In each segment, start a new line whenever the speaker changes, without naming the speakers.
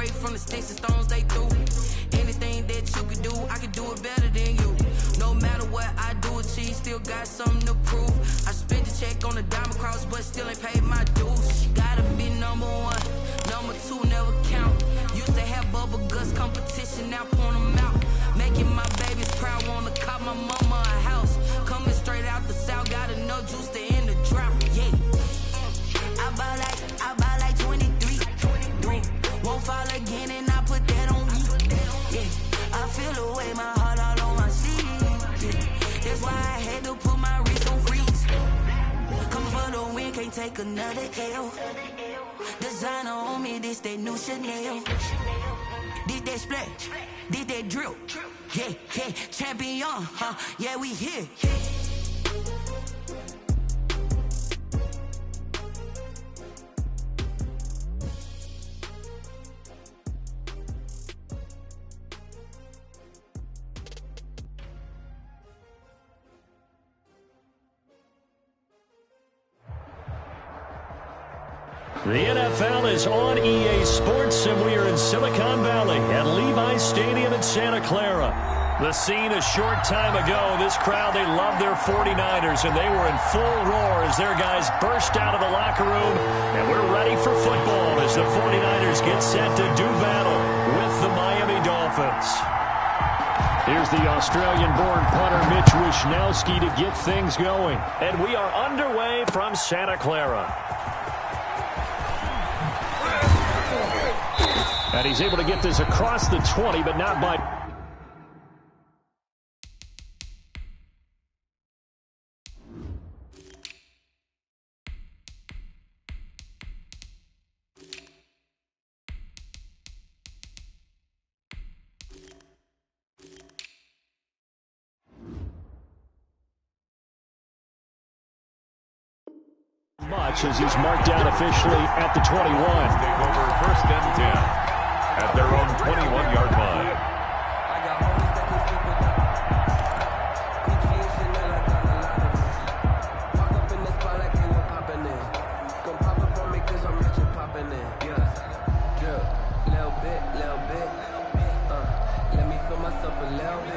straight from the sticks and stones they threw. Anything that you could do, I could do it better than you. No matter what I do achieve, still got something to prove. I spent the check on the diamond cross, but still ain't paid my dues. Gotta be number one, number two never count. Used to have bubble guts competition, now point them out. Making my babies proud, wanna cop my mama a house. Coming straight out the south, got enough juice to end the drought. Yeah, I buy like 23. Won't fall again, and I put that on me. Yeah, I feel the way, my heart all on my sleeve. Yeah, that's why I had to put my wrist on freeze. Coming for the win, can't take another L. Designer on me, this that new Chanel. Did that splash, did that drill. Yeah, yeah, champion, huh? Yeah, we here.
The NFL is on EA Sports, and we are in Silicon Valley at Levi's Stadium in Santa Clara. The scene a short time ago, this crowd, they love their 49ers, and they were in full roar as their guys burst out of the locker room. And we're ready for football as the 49ers get set to do battle with the Miami Dolphins. Here's the Australian-born punter Mitch Wishnowsky to get things going. And we are underway from Santa Clara. And he's able to get this across the 20, but not by... much as he's marked down officially at the 21.
Take over first and 10. At their own 21-yard line.
Let me feel myself a little bit.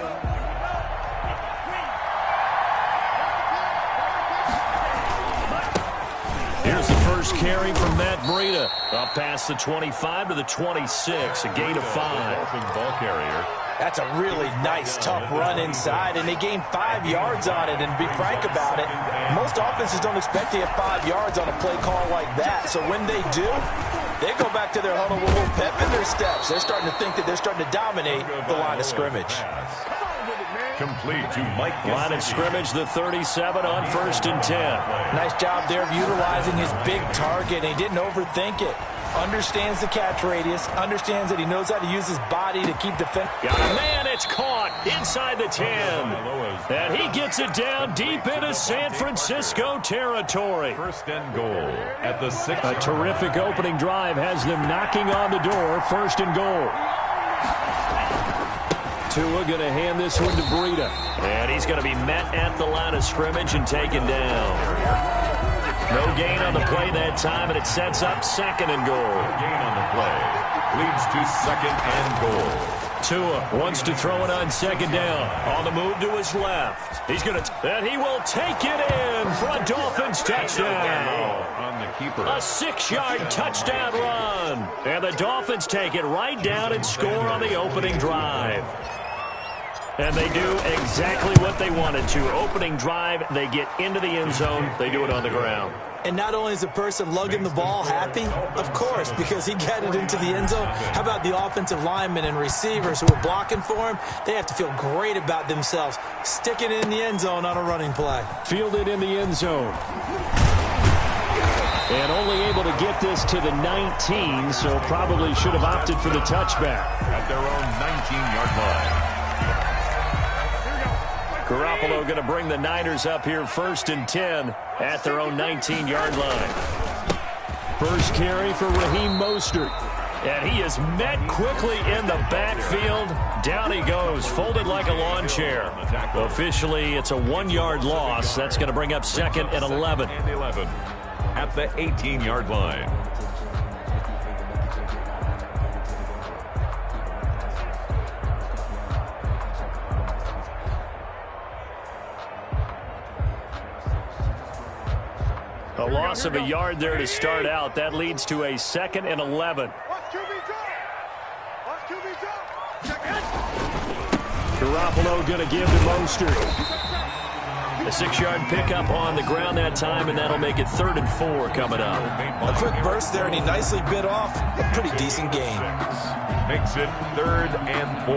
Here's the first carry from Matt Breida. Up past the 25 to the 26, a gain of 5.
Ball carrier.
That's a really nice, tough run inside, and they gained 5 yards on it. And to be frank about it, most offenses don't expect to get 5 yards on a play call like that. So when they do, they go back to their huddle with a little pep in their steps. They're starting to think that they're starting to dominate the line of scrimmage.
Complete to Mike Gesicki.
Line of scrimmage, the 37 on first and 10.
Nice job there of utilizing his big target, and he didn't overthink it. Understands the catch radius, understands that he knows how to use his body to keep defense.
Got a man, it's caught inside the 10. And he gets it down deep into San Francisco territory.
First and goal at the 6.
A terrific opening drive has them knocking on the door, first and goal. Tua going to hand this one to Breida. And he's going to be met at the line of scrimmage and taken down. No gain on the play that time, and it sets up second and goal.
Gain on the play leads to second and goal.
Tua wants to throw it on second down. On the move to his left. He's going to... And he will take it in for a Dolphins touchdown.
On the keeper.
A 6-yard touchdown run. And the Dolphins take it right down and score on the opening drive. And they do exactly what they wanted to. Opening drive, they get into the end zone. They do it on the ground.
And not only is the person lugging the ball happy, of course, because he got it into the end zone. How about the offensive linemen and receivers who are blocking for him? They have to feel great about themselves, sticking it in the end zone on a running play.
Fielded in the end zone. And only able to get this to the 19, so probably should have opted for the touchback.
At their own 19-yard line.
Garoppolo going to bring the Niners up here first and 10 at their own 19-yard line. First carry for Raheem Mostert. And he is met quickly in the backfield. Down he goes, folded like a lawn chair. Officially, it's a 1-yard loss. That's going to bring up second and 11.
At the 18-yard line.
loss of a yard there to start out. That leads to a 2nd and 11. Garoppolo going to give to Mostert. A 6-yard pickup on the ground that time, and that'll make it 3rd and 4 coming up.
A quick burst there, and he nicely bit off a pretty decent gain.
Makes it 3rd and 4.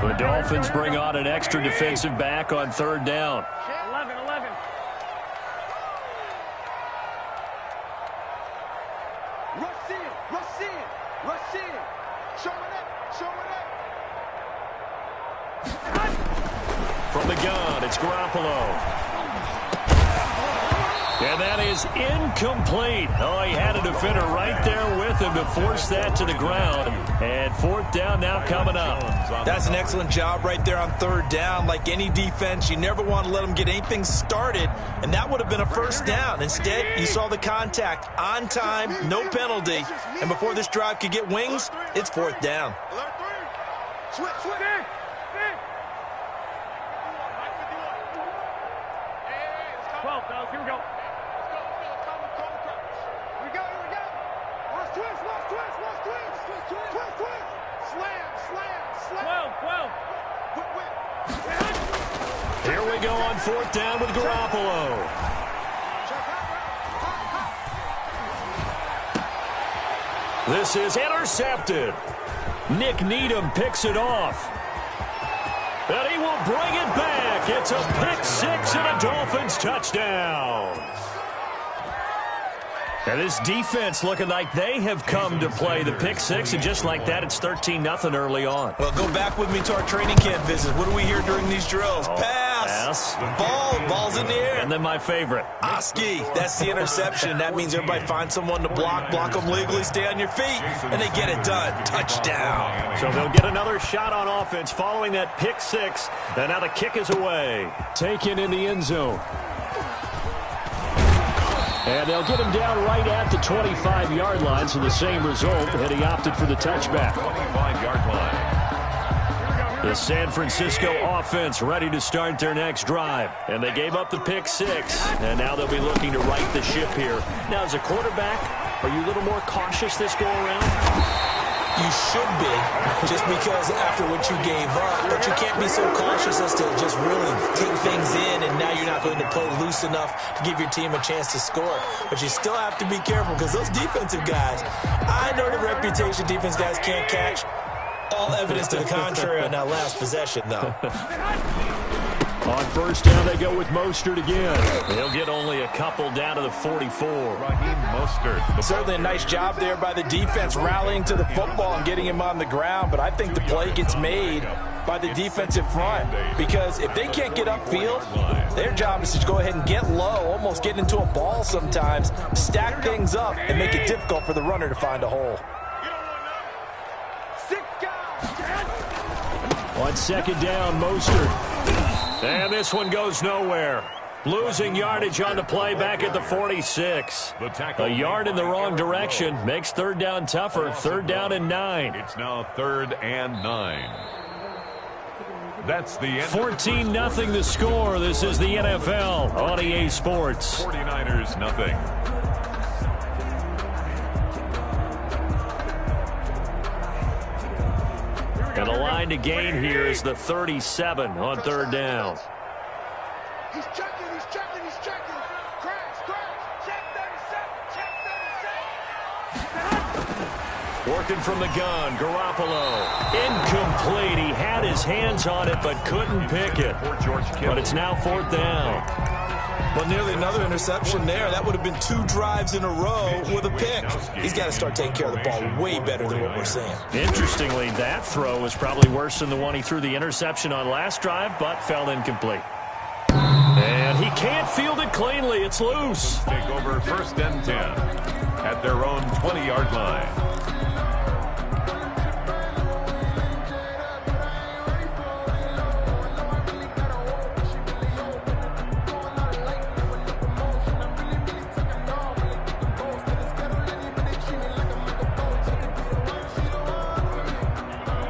The Dolphins bring on an extra defensive back on 3rd down.
11. Rush in. Show it up.
From the gun, it's Garoppolo. And that is incomplete. Oh, he had a defender right there with him to force that to the ground. And 4th down now coming up.
That's an excellent job right there on 3rd down. Like any defense, you never want to let them get anything started, and that would have been a 1st down. Instead, you saw the contact on time, no penalty, and before this drive could get wings, it's 4th down.
Switch. Here we go. Slam. 12.
Here we go on 4th down with Garoppolo. This is intercepted. Nick Needham picks it off. And he will bring it back. It's a pick 6 and a Dolphins touchdown. And this defense looking like they have come to play the pick 6, and just like that, it's 13-0 early on.
Well, go back with me to our training camp visit. What do we hear during these drills? Pass. Ball's in the air.
And then my favorite.
Oski. That's the interception. That means everybody finds someone to block them legally, stay on your feet, and they get it done. Touchdown.
So they'll get another shot on offense following that pick 6, and now the kick is away. Taken in the end zone. And they'll get him down right at the 25-yard line, so the same result, and he opted for the touchback.
25-yard line.
The San Francisco offense ready to start their next drive. And they gave up the pick 6, and now they'll be looking to right the ship here. Now, as a quarterback, are you a little more cautious this go-around?
You should be, just because after what you gave up, but you can't be so cautious as to just really take things in, and now you're not going to play loose enough to give your team a chance to score. But you still have to be careful, because those defensive guys, I know the reputation defense guys can't catch. All evidence to the contrary on that last possession, though.
On 1st down, they go with Mostert again. They'll get only a couple down to the 44.
Raheem Mostert.
Certainly a nice job there by the defense rallying to the football and getting him on the ground, but I think the play gets made by the defensive front, because if they can't get upfield, their job is to go ahead and get low, almost get into a ball sometimes, stack things up, and make it difficult for the runner to find a hole.
On 2nd down, Mostert. And this one goes nowhere. Losing yardage on the play back at the 46. A yard in the wrong direction makes 3rd down tougher. 3rd down and 9.
It's now 3rd and 9. That's the end.
14-0 the score. This is the NFL on EA Sports.
49ers nothing.
And the line to gain here is the 37 on 3rd down.
He's checking. Crash. Check 37.
Working from the gun, Garoppolo. Incomplete. He had his hands on it, but couldn't pick it. But it's now 4th down.
Well, nearly another interception there. That would have been 2 drives in a row with a pick. He's got to start taking care of the ball way better than what we're seeing.
Interestingly, that throw was probably worse than the one he threw the interception on last drive, but fell incomplete. And he can't field it cleanly. It's loose.
Take over 1st and 10 at their own 20-yard line.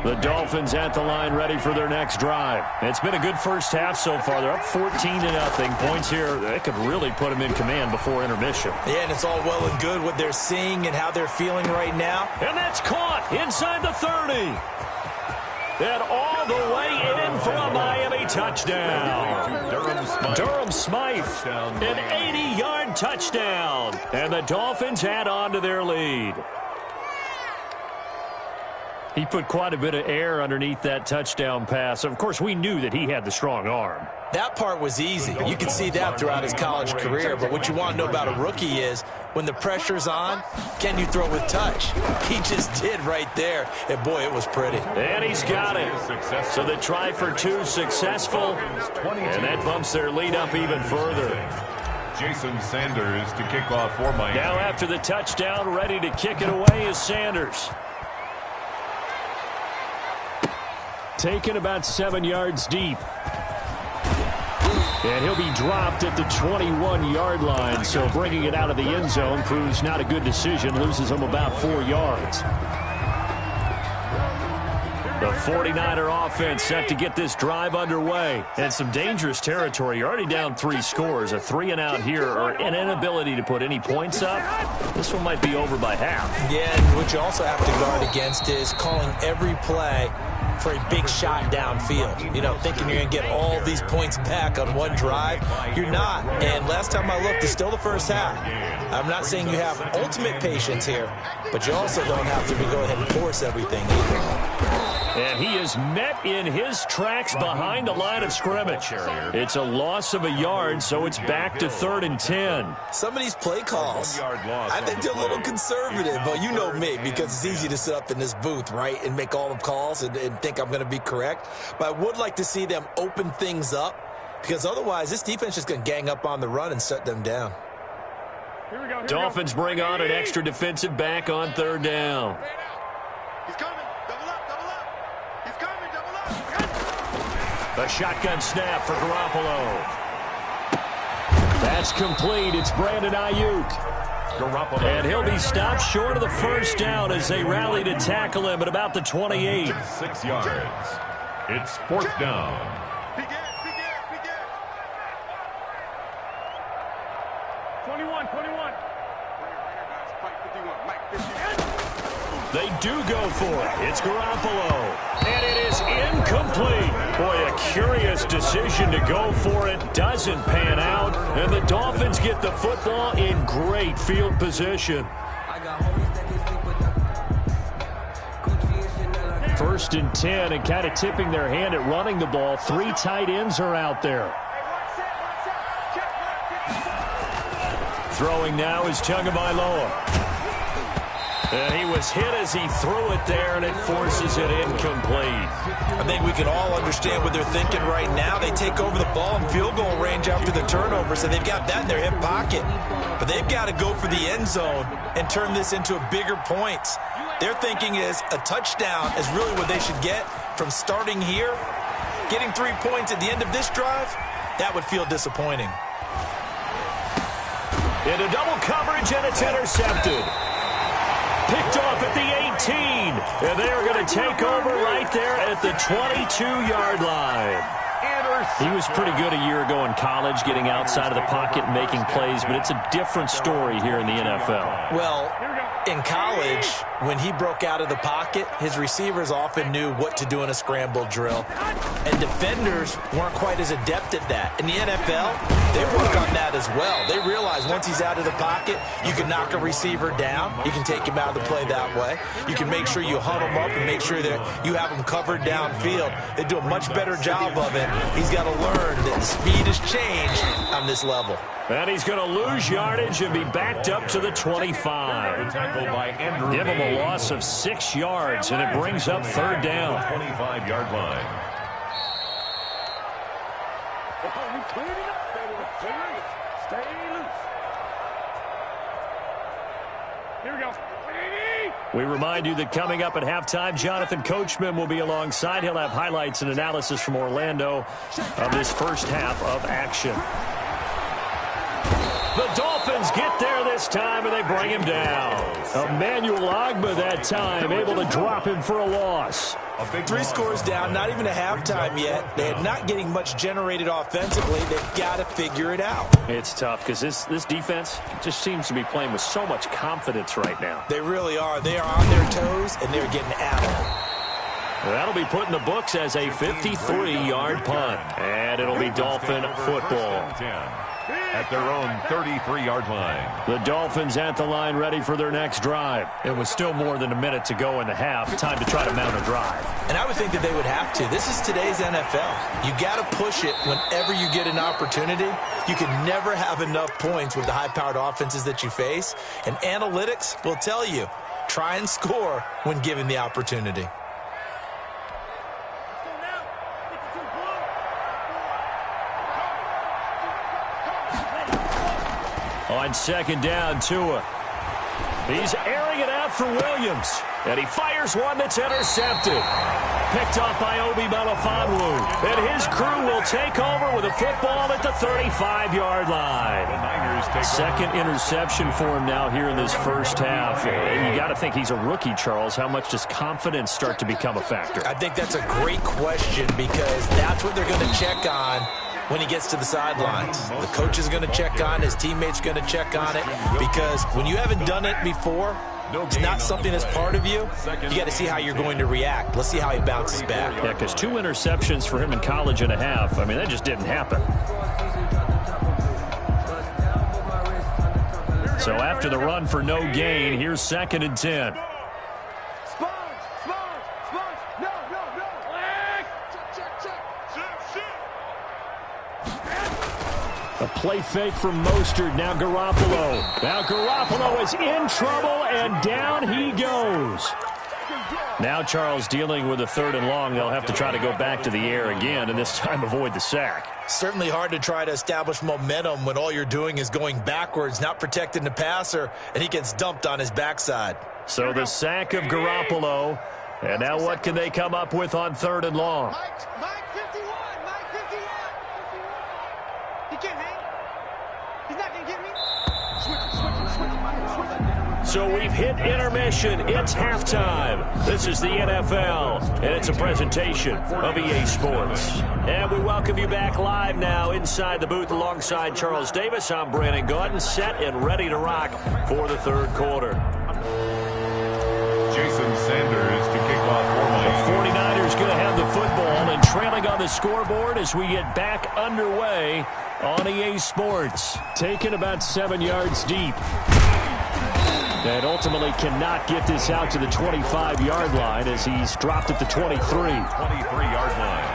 The Dolphins at the line ready for their next drive. It's been a good first half so far. They're up 14-0. Points here, they could really put them in command before intermission.
Yeah, and it's all well and good what they're seeing and how they're feeling right now.
And that's caught inside the 30. And all the way in for a Miami touchdown. Durham Smythe, an 80-yard touchdown. And the Dolphins add on to their lead. He put quite a bit of air underneath that touchdown pass. Of course, we knew that he had the strong arm.
That part was easy. You can see that throughout his college career. But what you want to know about a rookie is when the pressure's on, can you throw with touch? He just did right there. And, boy, it was pretty.
And he's got it. So the try for two successful. And that bumps their lead up even further.
Jason Sanders to kick off for Miami.
Now after the touchdown, ready to kick it away is Sanders. Taken about 7 yards deep. And he'll be dropped at the 21-yard line, so bringing it out of the end zone proves not a good decision, loses him about 4 yards. The 49er offense set to get this drive underway. And some dangerous territory. You're already down 3 scores. A 3-and-out here or an inability to put any points up. This one might be over by half.
Yeah, and what you also have to guard against is calling every play for a big shot downfield. You know, thinking you're going to get all these points back on one drive. You're not. And last time I looked, it's still the first half. I'm not saying you have ultimate patience here, but you also don't have to go ahead and force everything either.
And he is met in his tracks behind the line of scrimmage. It's a loss of a yard, so it's back to 3rd and 10.
Some of these play calls, I think they're a little conservative, but you know me, because it's easy to sit up in this booth, right, and make all the calls and think I'm going to be correct. But I would like to see them open things up, because otherwise this defense is going to gang up on the run and shut them down.
Dolphins bring on an extra defensive back on 3rd down.
He's coming. Double up, double up. He's coming, double up.
A shotgun snap for Garoppolo. That's complete. It's Brandon Ayuk.
Garoppolo.
And he'll be stopped short of the first down as they rally to tackle him at about the 28.
6 yards. It's 4th down.
Big ass, big ass, big ass. 21. Mike 51, Mike 51.
They do go for it. It's Garoppolo. And it is incomplete. Boy, a curious decision to go for it. Doesn't pan out. And the Dolphins get the football in great field position. 1st and 10, and kind of tipping their hand at running the ball. 3 tight ends are out there. Throwing now is Tagovailoa. And he was hit as he threw it there, and it forces it incomplete.
I think we can all understand what they're thinking right now. They take over the ball in field goal range after the turnover, so they've got that in their hip pocket. But they've got to go for the end zone and turn this into a bigger points. Their thinking is a touchdown is really what they should get from starting here. Getting 3 points at the end of this drive, that would feel disappointing.
Into double coverage, and it's intercepted. Picked off at the 18. And they're going to take over right there at the 22-yard line. He was pretty good a year ago in college, getting outside of the pocket and making plays, but it's a different story here in the NFL.
Well, in college, when he broke out of the pocket, his receivers often knew what to do in a scramble drill. And defenders weren't quite as adept at that. In the NFL, they work on that as well. They realize once he's out of the pocket, you can knock a receiver down. You can take him out of the play that way. You can make sure you huddle him up and make sure that you have him covered downfield. They do a much better job of it. He's got to learn that the speed has changed on this level.
And he's going to lose yardage and be backed up to the 25. Give him a loss of 6 yards, and it brings up 3rd down.
25-yard line.
Stay loose. Here we go.
We remind you that coming up at halftime, Jonathan Coachman will be alongside. He'll have highlights and analysis from Orlando of this first half of action. The Dolphins get there this this time, and they bring him down. Emmanuel Ogbah that time, able to drop him for a loss.
3 scores down, not even a halftime yet. They're not getting much generated offensively. They've got to figure it out.
It's tough because this defense just seems to be playing with so much confidence right now.
They really are. They are on their toes, and they're getting after it.
That'll be put in the books as a 53-yard punt. And it'll be Dolphin football.
At their own 33-yard line.
The Dolphins at the line ready for their next drive. It was still more than a minute to go in the half. Time to try to mount a drive.
And I would think that they would have to. This is today's NFL. You got to push it whenever you get an opportunity. You can never have enough points with the high-powered offenses that you face. And analytics will tell you, try and score when given the opportunity.
On second down, Tua. He's airing it out for Williams. And he fires one that's intercepted. Picked off by Obi Melifonwu. And his crew will take over with a football at the 35-yard line. Second interception for him now here in this first half. And you got to think he's a rookie, Charles. How much does confidence start to become a factor?
I think that's a great question because that's what they're going to check on when he gets to the sidelines. The coach is going to check on, his teammates are going to check on it, because when you haven't done it before, it's not something that's part of you. You got to see how you're going to react. Let's see how he bounces back.
Yeah, because 2 interceptions for him in college and a half. I mean, that just didn't happen. So after the run for no gain, here's 2nd and 10. A play fake from Mostert. Now Garoppolo. Now Garoppolo is in trouble, and down he goes. Now Charles dealing with a 3rd and long. They'll have to try to go back to the air again, and this time avoid the sack.
Certainly hard to try to establish momentum when all you're doing is going backwards, not protecting the passer, and he gets dumped on his backside.
So the sack of Garoppolo. And now what can they come up with on 3rd and long?
Mike 51. Mike 51. He can't hang. He's not going to get me. Switch.
So we've hit intermission. It's halftime. This is the NFL, and it's a presentation of EA Sports. And we welcome you back live now inside the booth alongside Charles Davis. I'm Brandon Gaudin, set and ready to rock for the 3rd quarter.
Jason Sanders to kick off for
The 49ers going to have the football and trailing on the scoreboard as we get back underway on EA Sports. Taken about 7 yards deep. And ultimately cannot get this out to the 25-yard line as he's dropped at the 23.
23-yard line.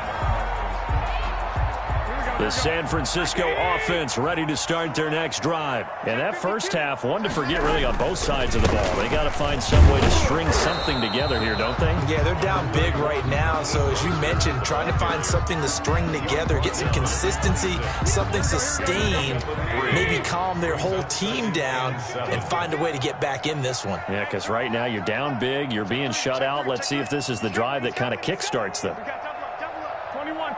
The San Francisco offense ready to start their next drive. And that first half, one to forget really on both sides of the ball. They got to find some way to string something together here, don't they?
Yeah, they're down big right now. So as you mentioned, trying to find something to string together, get some consistency, something sustained, maybe calm their whole team down and find a way to get back in this one.
Yeah, because right now you're down big, you're being shut out. Let's see if this is the drive that kind of kickstarts them.
21.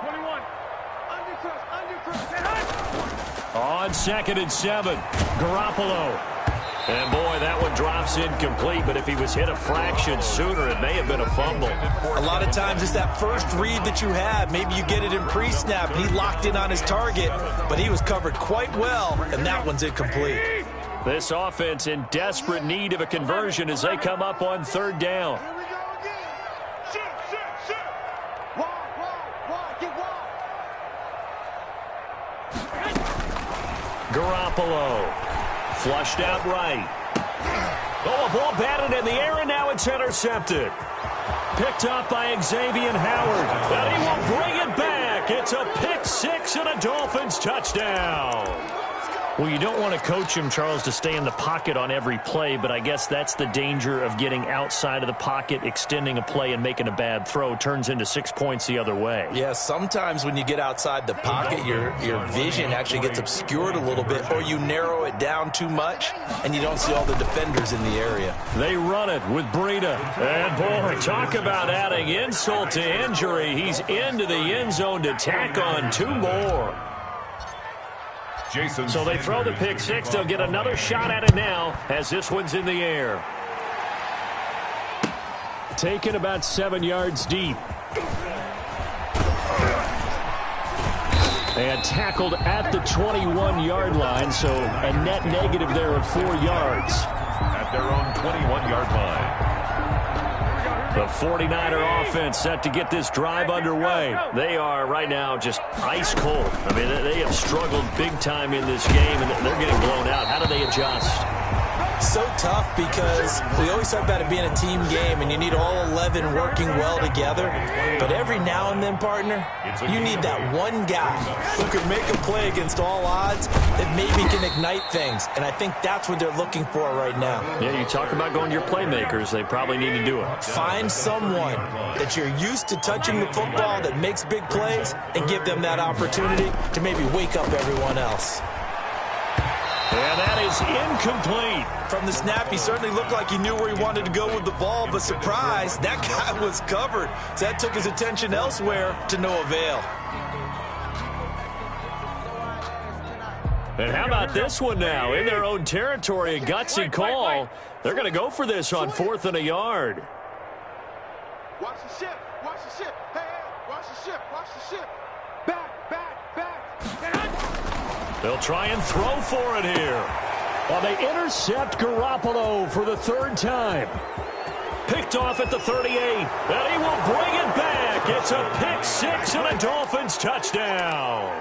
On 2nd and 7, Garoppolo. And boy, that one drops incomplete, but if he was hit a fraction sooner, it may have been a fumble.
A lot of times it's that first read that you have. Maybe you get it in pre-snap, and he locked in on his target, but he was covered quite well, and that one's incomplete.
This offense in desperate need of a conversion as they come up on 3rd down.
Here we go again. Shoot. Wall. Get wall.
Garoppolo. Flushed out right. Oh, a ball batted in the air, and now it's intercepted. Picked up by Xavier Howard. And he will bring it back. It's a pick 6 and a Dolphins touchdown. Well, you don't want to coach him, Charles, to stay in the pocket on every play, but I guess that's the danger of getting outside of the pocket, extending a play, and making a bad throw. Turns into 6 points the other way.
Yeah, sometimes when you get outside the pocket, your vision actually gets obscured a little bit, or you narrow it down too much, and you don't see all the defenders in the area.
They run it with Breida. And, boy, talk about adding insult to injury. He's into the end zone to tack on 2 more. So they throw the pick six. They'll get another shot at it now as this one's in the air. Taken about 7 yards deep. And tackled at the 21-yard line, so a net negative there of 4 yards.
At their own 21-yard line.
The 49er offense set to get this drive underway. They are right now just ice cold. I mean, they have struggled big time in this game, and they're getting blown out. How do they adjust?
So tough because we always talk about it being a team game and you need all 11 working well together. But every now and then, partner, you need that one guy who can make a play against all odds that maybe can ignite things. And I think that's what they're looking for right now.
Yeah, you talk about going to your playmakers. They probably need to do it.
Find someone that you're used to touching the football that makes big plays and give them that opportunity to maybe wake up everyone else.
And that is incomplete.
From the snap, he certainly looked like he knew where he wanted to go with the ball, but surprise, that guy was covered. So that took his attention elsewhere to no avail.
And how about this one now? In their own territory, a gutsy call. They're going to go for this on 4th and a yard.
Watch the ship. Watch the ship. Hey, hey, watch the ship. Watch the ship. Back, back, back.
They'll try and throw for it here. Well, they intercept Garoppolo for the 3rd time. Picked off at the 38, and he will bring it back. It's a pick six and a Dolphins touchdown.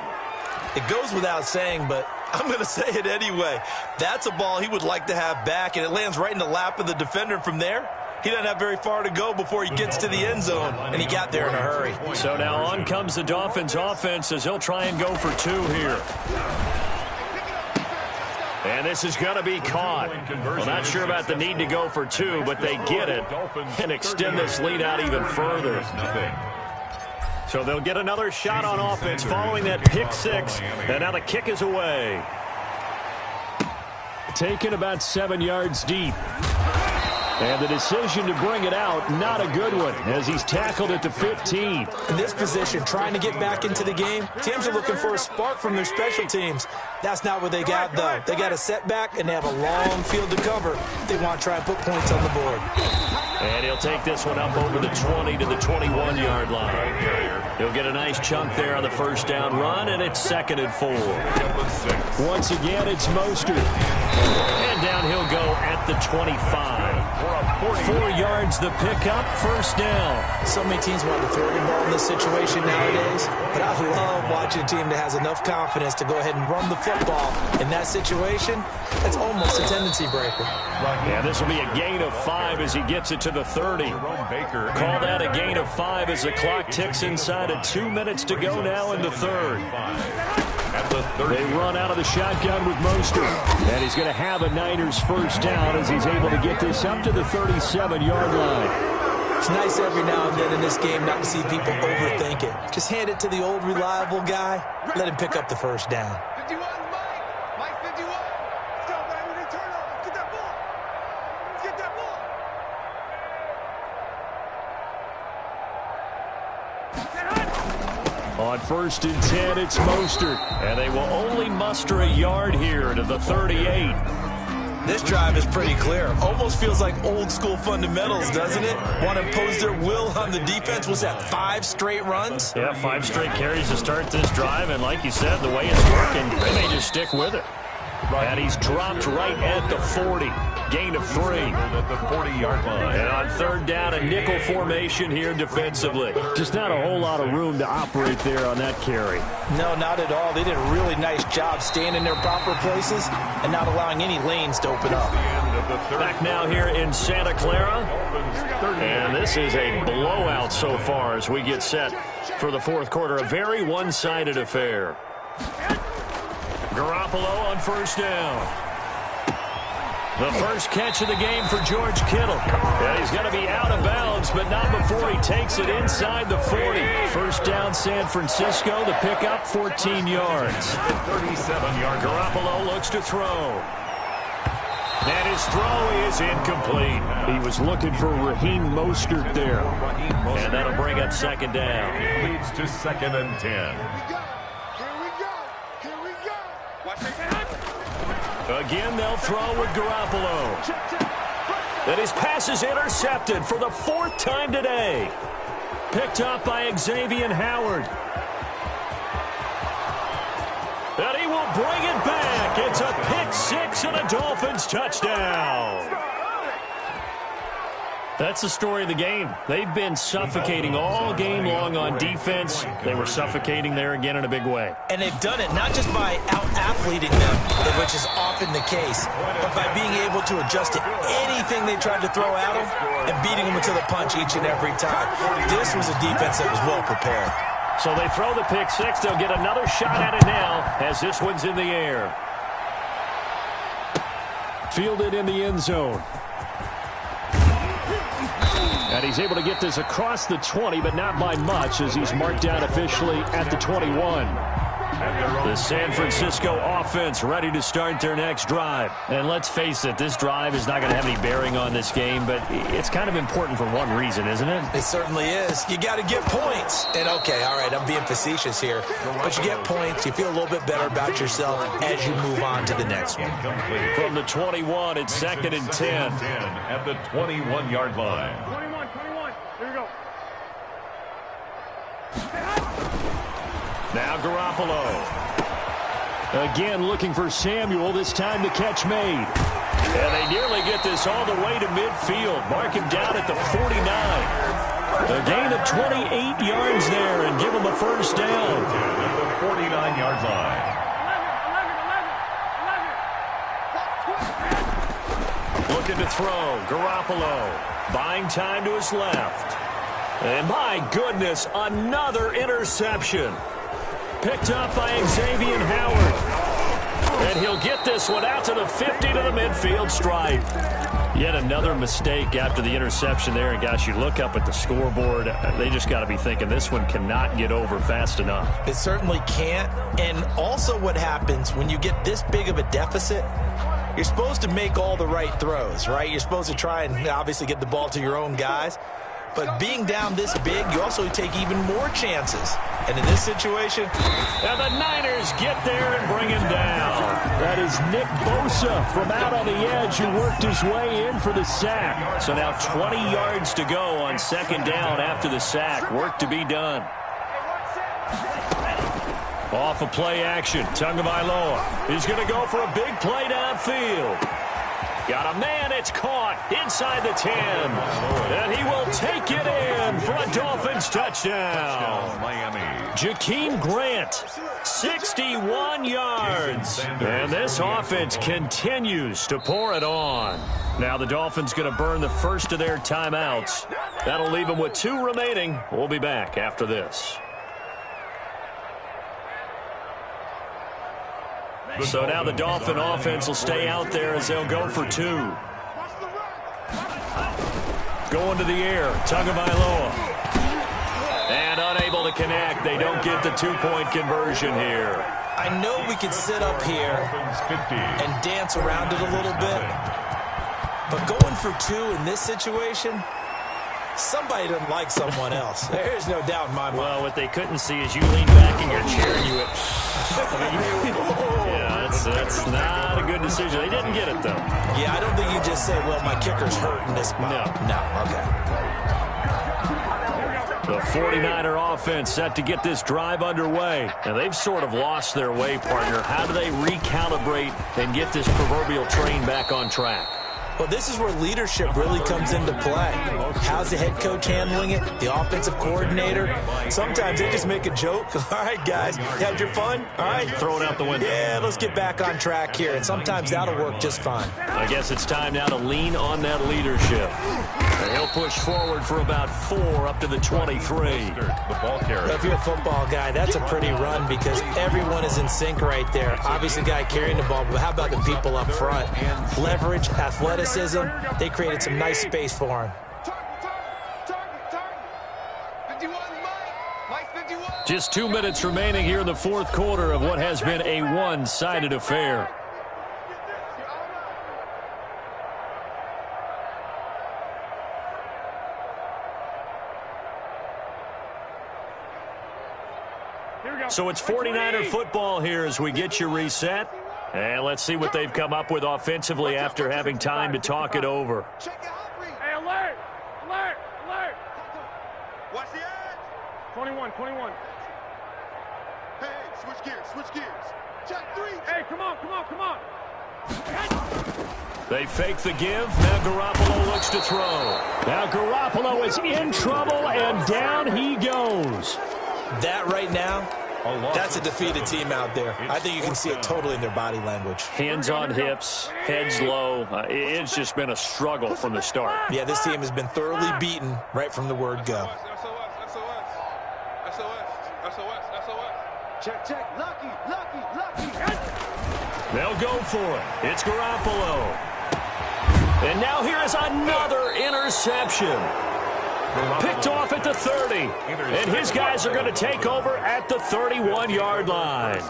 It goes without saying, but I'm going to say it anyway. That's a ball he would like to have back, and it lands right in the lap of the defender from there. He doesn't have very far to go before he gets to the end zone, and he got there in a hurry.
So now on comes the Dolphins offense as he'll try and go for 2 here. And this is going to be caught. Well, not sure about the need to go for 2, but they get it and extend this lead out even further. So they'll get another shot on offense following that pick six, and now the kick is away. Taken about 7 yards deep. And the decision to bring it out, not a good one, as he's tackled at the 15.
In this position, trying to get back into the game, teams are looking for a spark from their special teams. That's not what they got, though. They got a setback, and they have a long field to cover if they want to try and put points on the board.
And he'll take this one up over the 20 to the 21-yard line. He'll get a nice chunk there on the first down run, and it's 2nd and 4. Once again, it's Mostert. And down he'll go at the 25. 4 yards the pickup, first down.
So many teams want to throw the ball in this situation nowadays, but I love watching a team that has enough confidence to go ahead and run the football. In that situation, that's almost a tendency breaker.
Yeah, this will be a gain of 5 as he gets it to the 30. Call that a gain of 5 as the clock ticks inside of 2 minutes to go now in the 3rd. They run out of the shotgun with Mostert. And he's going to have a Niners first down as he's able to get this up to the 37-yard line.
It's nice every now and then in this game not to see people overthink it. Just hand it to the old reliable guy. Let him pick up the first down.
51, Mike 51. Let's go, baby. They turn over. Get that ball. Let's get that ball.
On 1st and 10, it's Mostert. And they will only muster a yard here to the 38.
This drive is pretty clear. Almost feels like old school fundamentals, doesn't it? Want to impose their will on the defense. Was that 5 straight runs?
Yeah, 5 straight carries to start this drive. And like you said, the way it's working, they may just stick with it. And he's dropped right at the 40. Gain of 3.
At the 40-yard line.
And on 3rd down, a nickel formation here defensively. Just not a whole lot of room to operate there on that carry.
No, not at all. They did a really nice job staying in their proper places and not allowing any lanes to open up.
Back now here in Santa Clara. And this is a blowout so far as we get set for the 4th quarter. A very one-sided affair. Garoppolo on 1st down. The first catch of the game for George Kittle. Yeah, he's going to be out of bounds, but not before he takes it inside the 40. First down, San Francisco. The pickup, 14 yards.
37-yard.
Garoppolo looks to throw. And his throw is incomplete. He was looking for Raheem Mostert there. And that'll bring up 2nd down.
Leads to 2nd and 10.
Here we go. Here we go. Watch it.
Again, they'll throw with Garoppolo. And his pass is intercepted for the 4th time today. Picked up by Xavier Howard. And he will bring it back. It's a pick-6 and a Dolphins touchdown. That's the story of the game. They've been suffocating all game long on defense. They were suffocating there again in a big way.
And they've done it not just by out-athleting them, which is often the case, but by being able to adjust to anything they tried to throw at them and beating them into the punch each and every time. This was a defense that was well prepared.
So they throw the pick-6. They'll get another shot at it now as this one's in the air. Fielded in the end zone. And he's able to get this across the 20, but not by much, as he's marked down officially at the 21. The San Francisco offense ready to start their next drive. And let's face it, this drive is not going to have any bearing on this game, but it's kind of important for one reason, isn't it?
It certainly is. You got to get points. And, okay, all right, I'm being facetious here, but you get points, you feel a little bit better about yourself as you move on to the next one.
From the 21, it's 2nd and 10.
At the 21-yard line.
21. Here we go.
Now Garoppolo. Again looking for Samuel, this time the catch made. And they nearly get this all the way to midfield. Mark him down at the 49. A gain of 28 yards there and give him a first down.
At the 49-yard line.
Looking to throw. Garoppolo buying time to his left. And my goodness, another interception. Picked up by Xavier Howard. And he'll get this one out to the 50 to the midfield stripe. Yet another mistake after the interception there. And, gosh, you look up at the scoreboard. They just got to be thinking this one cannot get over fast enough.
It certainly can't. And also what happens when you get this big of a deficit, you're supposed to make all the right throws, right? You're supposed to try and obviously get the ball to your own guys. But being down this big, you also take even more chances. And in this situation...
And the Niners get there and bring him down. That is Nick Bosa from out on the edge who worked his way in for the sack. So now 20 yards to go on 2nd down after the sack. Work to be done. Off of play action, Tagovailoa. He's going to go for a big play downfield. Got a man, it's caught inside the 10. And he will take it in for a Dolphins touchdown.
Miami.
Jakeem Grant, 61 yards. And this offense continues to pour it on. Now the Dolphins going to burn the first of their timeouts. That'll leave them with 2 remaining. We'll be back after this. So now the Dolphin offense will stay out there as they'll go for 2. Going to the air, Tagovailoa. And unable to connect. They don't get the 2-point conversion here.
I know we could sit up here and dance around it a little bit, but going for 2 in this situation, somebody doesn't like someone else. There's no doubt in my mind.
Well, what they couldn't see is you lean back in your chair and you went... Yeah, that's not a good decision. They didn't get it, though.
Yeah, I don't think you just say, well, my kicker's hurt in this spot. No, okay.
The 49er offense set to get this drive underway. And they've sort of lost their way, partner. How do they recalibrate and get this proverbial train back on track?
Well, this is where leadership really comes into play. How's the head coach handling it? The offensive coordinator? Sometimes they just make a joke. All right, guys, had your fun? All right.
Throw it out the window.
Yeah, let's get back on track here. And sometimes that'll work just fine.
I guess it's time now to lean on that leadership. And he'll push forward for about 4 up to the 23.
The ball carrier.
If you're a football guy, that's a pretty run because everyone is in sync right there. Obviously, the guy carrying the ball, but how about the people up front? Leverage, athleticism. They created some nice space for him.
Just 2 minutes remaining here in the 4th quarter of what has been a one-sided affair. So it's 49er football here as we get you reset. And let's see what they've come up with offensively after having time to talk it over.
Hey, alert! Alert! Alert!
Watch the edge.
21, 21.
Hey, switch gears, switch gears. Check 3.
Hey, come on, come on, come on.
They fake the give. Now Garoppolo looks to throw. Now Garoppolo is in trouble, and down he goes.
That right now, that's a defeated team out there. I think you can see it totally in their body language.
Hands on hips, heads low. It's just been a struggle from the start.
Yeah, this team has been thoroughly beaten right from the word go.
Check, check. Lucky, lucky, lucky.
They'll go for it. It's Garoppolo. And now here is another interception. Picked off at the 30. And his guys are going to take over at the 31-yard line.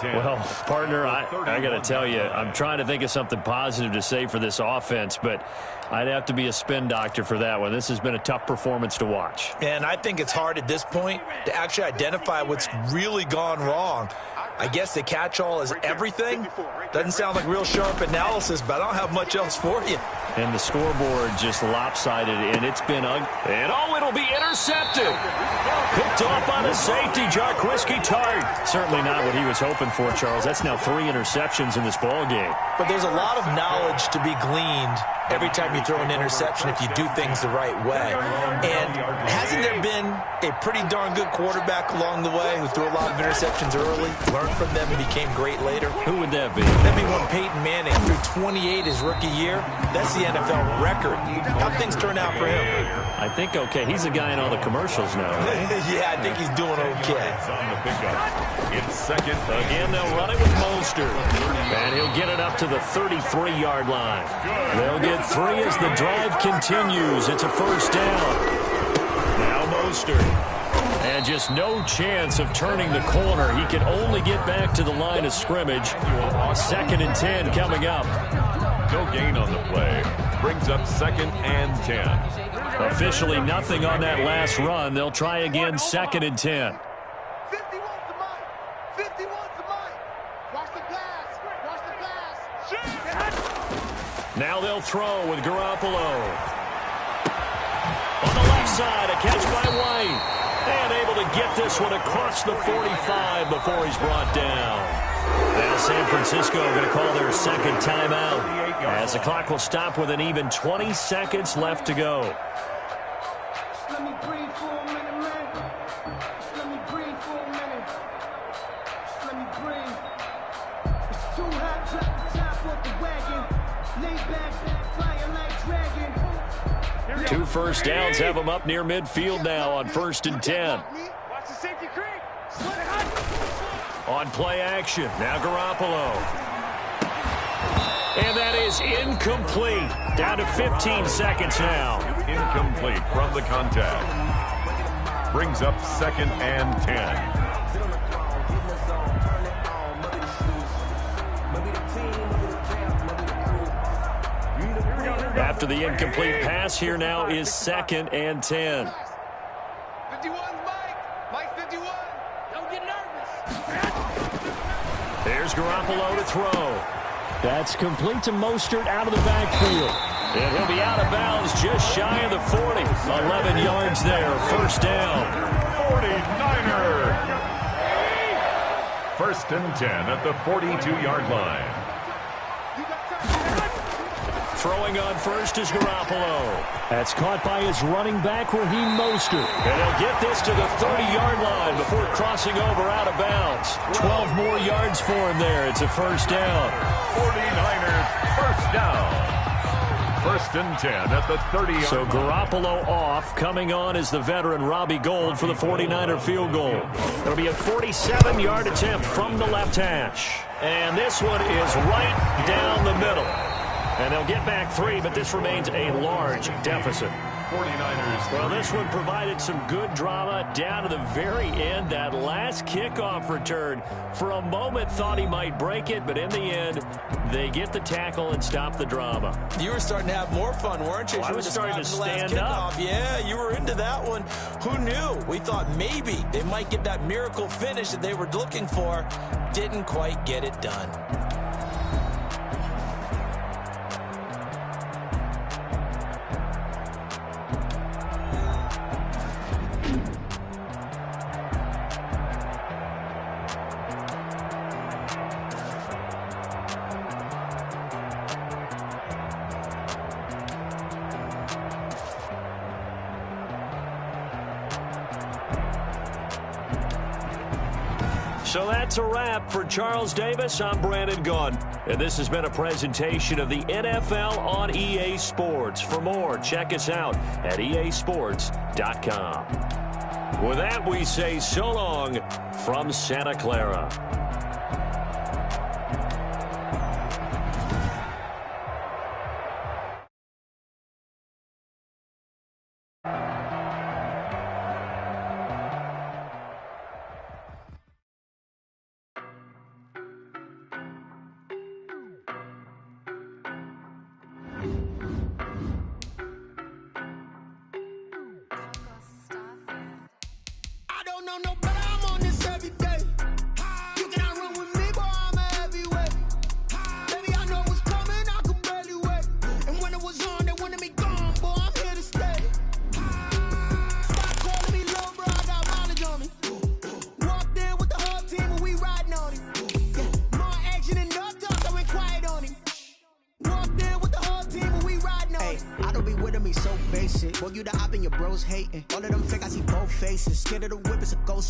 Well, partner, I got to tell you, I'm trying to think of something positive to say for this offense, but I'd have to be a spin doctor for that one. This has been a tough performance to watch.
And I think it's hard at this point to actually identify what's really gone wrong. I guess the catch-all is everything. Doesn't sound like real sharp analysis, but I don't have much else for you.
And the scoreboard just lopsided, and it's been ugly. And oh, it'll be intercepted. Picked off by the safety, Jarquiski Tart. Certainly not what he was hoping for, Charles. That's now 3 interceptions in this ball game.
But there's a lot of knowledge to be gleaned every time you throw an interception if you do things the right way. And hasn't there been a pretty darn good quarterback along the way who threw a lot of interceptions early, learned from them, and became great later?
Who would that be?
That'd be one Peyton Manning. Threw 28 his rookie year. That's the NFL record. How'd things turn out for him?
I think okay. He's a guy in all the commercials now, right?
Yeah, I think he's doing okay.
On the pickup. In second.
Again, they'll run it with Mostert. And he'll get it up to the 33-yard line. They'll get 3 as the drive continues. It's a first down. Now Mostert. And just no chance of turning the corner. He can only get back to the line of scrimmage. 2nd and 10 coming up.
No gain on the play. Brings up 2nd and 10.
Officially nothing on that last run. They'll try again 2nd and 10.
51's the mic. 51's the mic. Watch the pass. Watch the pass.
Now they'll throw with Garoppolo. On the left side, a catch by White. And able to get this one across the 45 before he's brought down. Now San Francisco going to call their 2nd timeout as the clock will stop with an even 20 seconds left to go.
Let me breathe for a minute, man. Let me breathe for a minute. Let me breathe. It's too hot, drop the top off the wagon. Lay back, flying like dragon.
2 first downs have them up near midfield now on 1st and 10.
Watch the safety creep. Split it hot.
On play action, now Garoppolo. And that is incomplete. Down to 15 seconds now.
Incomplete from the contact. Brings up 2nd and 10.
After the incomplete pass, here now is 2nd and 10.
51's Mike. Mike 51.
Don't get nervous.
There's Garoppolo to throw. That's complete to Mostert out of the backfield. And he'll be out of bounds just shy of the 40. 11 yards there, first down.
49er. 1st and 10 at the 42-yard line.
Throwing on first is Garoppolo. That's caught by his running back, Raheem Mostert. And he'll get this to the 30-yard line before crossing over out of bounds. 12 more yards for him there. It's a first down.
49ers first down. 1st and 10 at the 30-yard line.
So Garoppolo off. Coming on is the veteran Robbie Gould for the 49er field goal. It'll be a 47-yard attempt from the left hash. And this one is right down the middle. And they'll get back 3, but this remains a large deficit.
49ers.
Well, this one provided some good drama down to the very end. That last kickoff return, for a moment thought he might break it, but in the end, they get the tackle and stop the drama.
You were starting to have more fun, weren't you?
Well, I was starting to stand up.
Yeah, you were into that one. Who knew? We thought maybe they might get that miracle finish that they were looking for. Didn't quite get it done.
So that's a wrap. For Charles Davis, I'm Brandon Gunn. And this has been a presentation of the NFL on EA Sports. For more, check us out at easports.com. With that, we say so long from Santa Clara.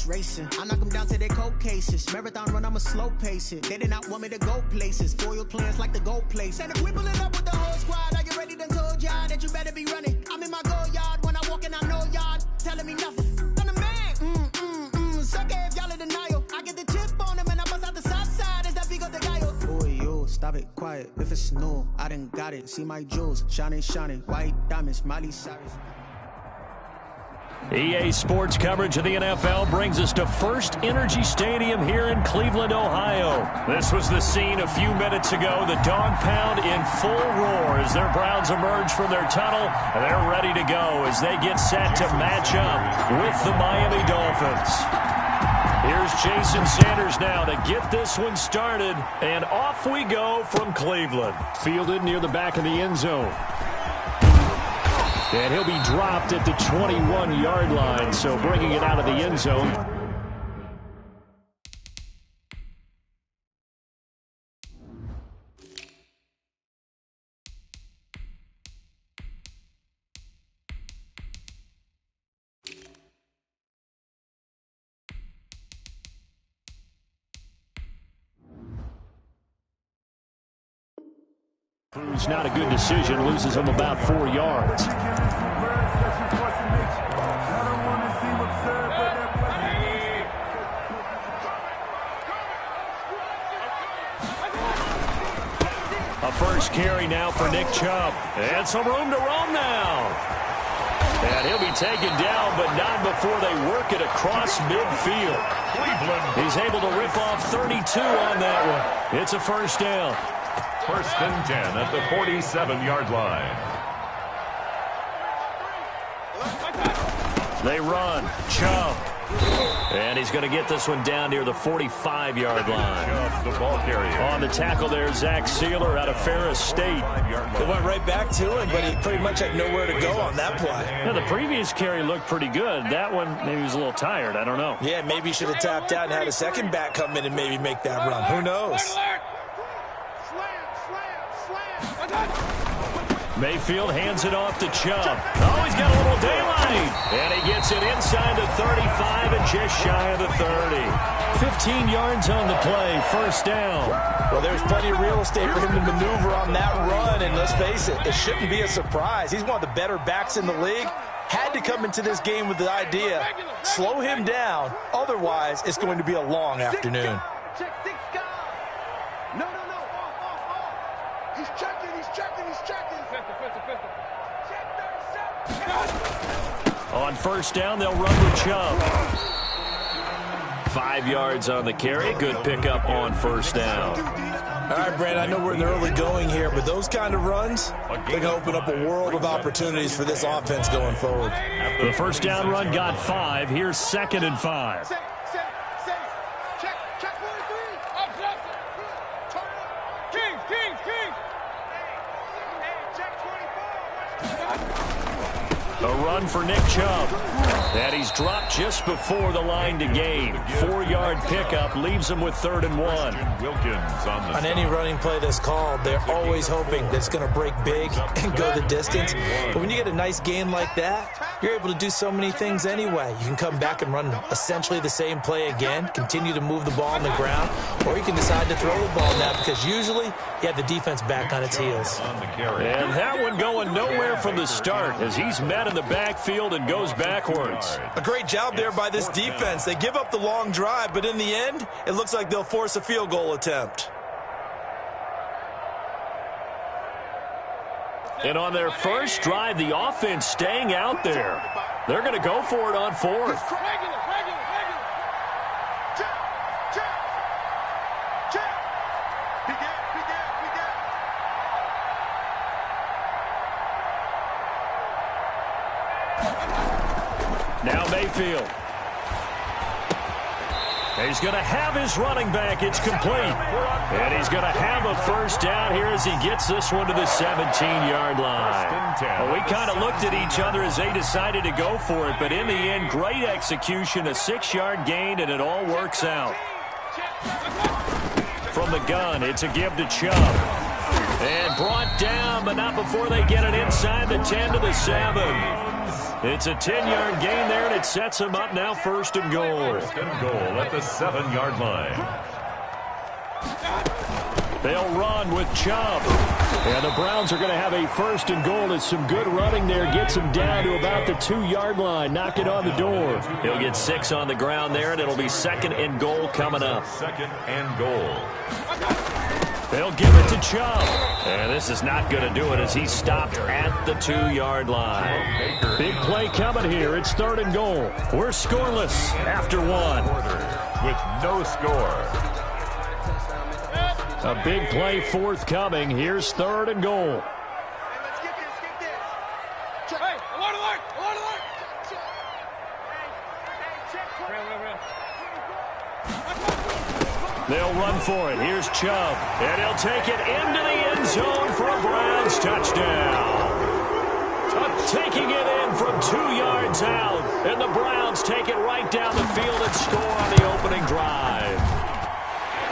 Racing. I knock them down to their cold cases. Marathon run, I'ma slow pace it. They did not want me to go places. Foil plans like the gold place. And if we pull it up with the whole squad, I get ready to told y'all that you better be running. I'm in my go yard when I walk in, I know y'all telling me nothing. I'm the man. Suck it if y'all in denial. I get the chip on them and I bust out the south side. Is that Vigo de Gallo? Boy, yo, stop it, quiet. If it's new, I done got it. See my jewels, shining, white diamonds, Miley Cyrus.
EA Sports coverage of the NFL brings us to First Energy Stadium here in Cleveland, Ohio. This was the scene a few minutes ago. The dog pound in full roar as their Browns emerge from their tunnel. They're ready to go as they get set to match up with the Miami Dolphins. Here's Jason Sanders now to get this one started. And off we go from Cleveland. Fielded near the back of the end zone. And he'll be dropped at the 21-yard line, so bringing it out of the end zone. Cruz, not a good decision, loses him about 4 yards. A first carry now for Nick Chubb. And some room to roam now. And he'll be taken down, but not before they work it across midfield. He's able to rip off 32 on that one. It's a first down.
First and 10 at the 47-yard line.
They run. Chubb. And he's going to get this one down near the 45-yard line.
The ball carrier.
On the tackle there, Zach Sealer out of Ferris State.
They went right back to him, but he pretty much had nowhere to go on that play.
Yeah, the previous carry looked pretty good. That one, maybe he was a little tired. I don't know.
Yeah, maybe he should have tapped out and had a second back come in and maybe make that run. Who knows?
Mayfield hands it off to Chubb. Oh, he's got a little daylight. And he gets it inside the 35 and just shy of the 30. 15 yards on the play, first down.
Well, there's plenty of real estate for him to maneuver on that run, and let's face it, it shouldn't be a surprise. He's one of the better backs in the league. Had to come into this game with the idea, slow him down, otherwise it's going to be a long afternoon.
On first down, they'll run with Chubb. 5 yards on the carry. Good pickup on first down.
All right, Brandon, I know we're in the early going here, but those kind of runs, they can open up a world of opportunities for this offense going forward.
The first down run got 5. Here's 2nd and 5. A run for Nick Chubb. And he's dropped just before the line to gain. 4-yard pickup leaves him with 3rd and 1.
Wilkins
on any running play that's called, they're always hoping that it's going to break big and go the distance. But when you get a nice gain like that, you're able to do so many things anyway. You can come back and run essentially the same play again, continue to move the ball on the ground, or you can decide to throw the ball now because usually you have the defense back on its heels.
And that one going nowhere from the start as he's met in the backfield and goes backwards.
A great job there by this defense. They give up the long drive, but in the end, it looks like they'll force a field goal attempt.
And on their first drive, the offense staying out there. They're going to go for it on 4th. Now Mayfield. He's going to have his running back. It's complete. And he's going to have a first down here as he gets this one to the 17-yard line. Well, we kind of looked at each other as they decided to go for it, but in the end, great execution, a 6-yard gain, and it all works out. From the gun, it's a give to Chubb. And brought down, but not before they get it inside the 10 to the 7. It's a 10-yard gain there, and it sets him up now 1st and goal.
1st and goal at the 7-yard line.
They'll run with Chubb. And the Browns are going to have a 1st and goal as some good running there gets him down to about the 2-yard line. Knock it on the door. He'll get 6 on the ground there, and it'll be 2nd and goal coming up.
2nd and goal.
They'll give it to Chubb. And this is not going to do it as he's stopped at the 2-yard line. Big play coming here. It's 3rd and goal. We're scoreless after 1.
With no score.
A big play forthcoming. Here's 3rd and goal. They'll run for it. Here's Chubb. And he'll take it into the end zone for a Browns touchdown. Taking it in from 2 yards out. And the Browns take it right down the field and score on the opening drive.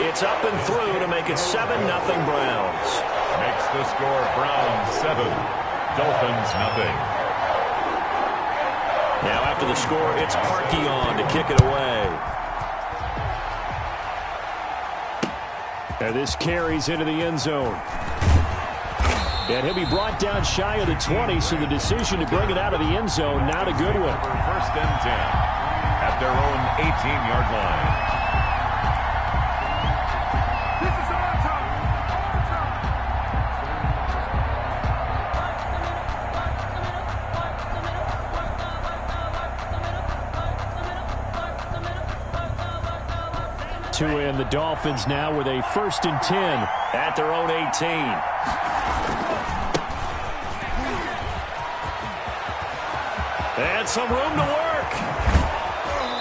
It's up and through to make it 7-0 Browns.
Makes the score Browns 7, Dolphins 0.
Now after the score, it's Parkey on to kick it away. And this carries into the end zone. And he'll be brought down shy of the 20, so the decision to bring it out of the end zone, not a good one.
1st and 10 at their own 18-yard line.
Tua and the Dolphins now with a 1st and 10 at their own 18. And some room to work.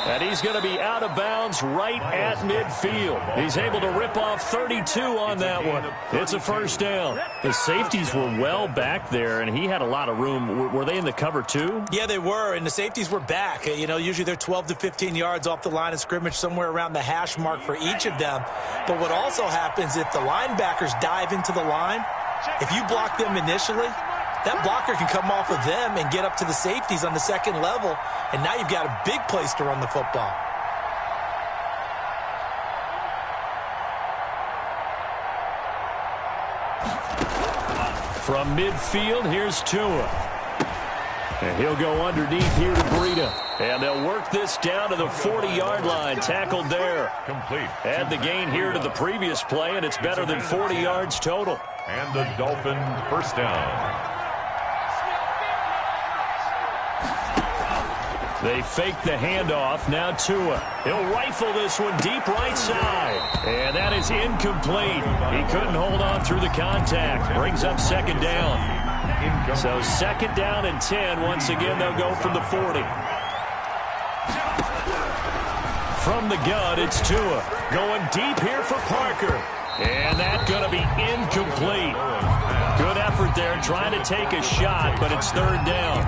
And he's going to be out of bounds right at midfield. He's able to rip off 32 on that one. It's a 1st down. The safeties were well back there, and he had a lot of room. Were they in the cover too?
Yeah, they were, and the safeties were back. You know, usually they're 12 to 15 yards off the line of scrimmage, somewhere around the hash mark for each of them. But what also happens if the linebackers dive into the line, if you block them initially, that blocker can come off of them and get up to the safeties on the 2nd level, and now you've got a big place to run the football.
From midfield, here's Tua. And he'll go underneath here to Breida. And they'll work this down to the 40-yard line. Tackled there.
Complete.
Add the gain here to the previous play, and it's better than 40 yards total.
And the Dolphin 1st down.
They fake the handoff. Now Tua. He'll rifle this one deep right side. And that is incomplete. He couldn't hold on through the contact. Brings up 2nd down. So 2nd down and 10. Once again, they'll go from the 40. From the gun, it's Tua. Going deep here for Parker. And that's going to be incomplete. Good effort out there trying to take a shot, but it's third down.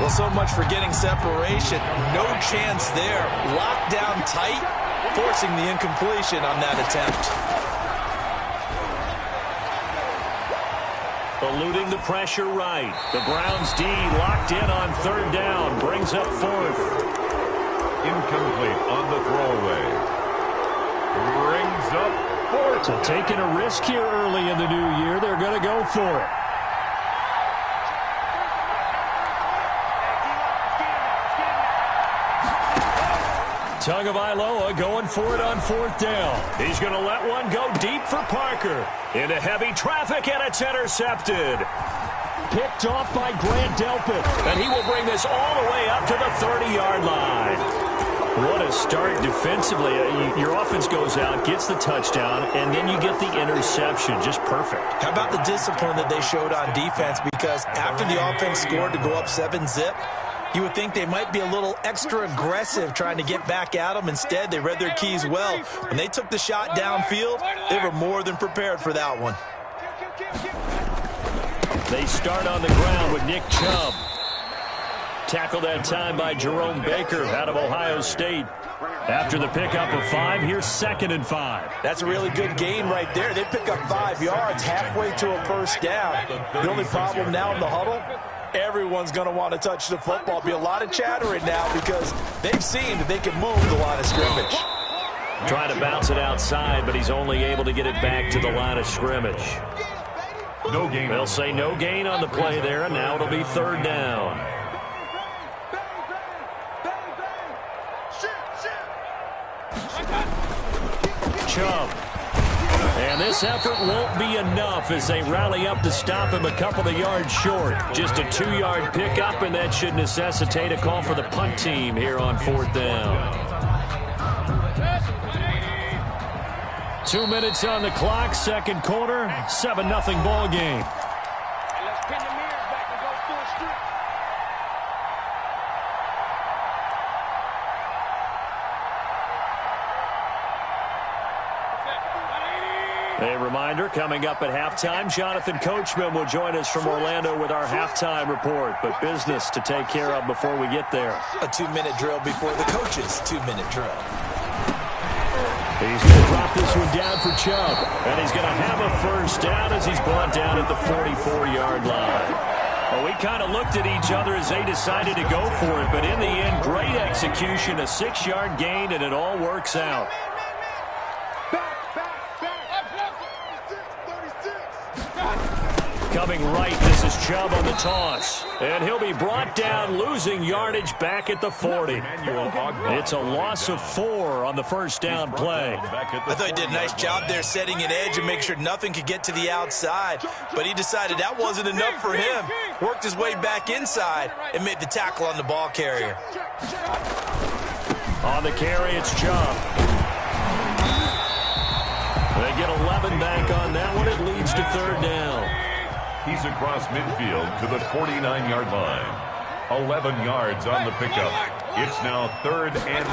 Well, so much for getting separation. No chance there. Locked down tight, forcing the incompletion on that attempt.
Eluding the pressure right. The Browns D locked in on third down. Brings up fourth.
Incomplete on the throwaway. Brings up fourth.
So taking a risk here early in the new year. They're going to go for it. Tagovailoa going for it on fourth down. He's going to let one go deep for Parker. Into heavy traffic, and it's intercepted. Picked off by Grant Delpit, and he will bring this all the way up to the 30-yard line. What a start defensively. Your offense goes out, gets the touchdown, and then you get the interception. Just perfect.
How about the discipline that they showed on defense? Because after the offense scored to go up 7-zip, you would think they might be a little extra aggressive trying to get back at them. Instead, they read their keys well. When they took the shot downfield, they were more than prepared for that one.
They start on the ground with Nick Chubb. Tackled that time by Jerome Baker out of Ohio State. After the pickup of 5, here's 2nd and 5.
That's a really good gain right there. They pick up 5 yards halfway to a first down. The only problem now in the huddle, everyone's going to want to touch the football. Be a lot of chattering now because they've seen that they can move the line of scrimmage.
Trying to bounce it outside, but he's only able to get it back to the line of scrimmage.
No gain.
They'll say no gain on the play there, and now it'll be third down. Chubb. And this effort won't be enough as they rally up to stop him a couple of yards short. Just a 2-yard pickup, and that should necessitate a call for the punt team here on fourth down. 2 minutes on the clock, second quarter, 7-0 ball game. A reminder, coming up at halftime, Jonathan Coachman will join us from Orlando with our halftime report. But business to take care of before we get there.
A 2-minute drill before the coach's 2-minute drill.
He's going to drop this one down for Chubb. And he's going to have a first down as he's brought down at the 44-yard line. Well, we kind of looked at each other as they decided to go for it. But in the end, great execution, a 6-yard gain, and it all works out. Coming right, this is Chubb on the toss. And he'll be brought down, losing yardage back at the 40. It's a loss of 4 on the first down play.
I thought he did a nice job there setting an edge and make sure nothing could get to the outside. But he decided that wasn't enough for him. Worked his way back inside and made the tackle on the ball carrier.
On the carry, it's Chubb. They get 11 back on that one. It leads to third down.
He's across midfield to the 49-yard line. 11 yards on the pickup. It's now 3rd and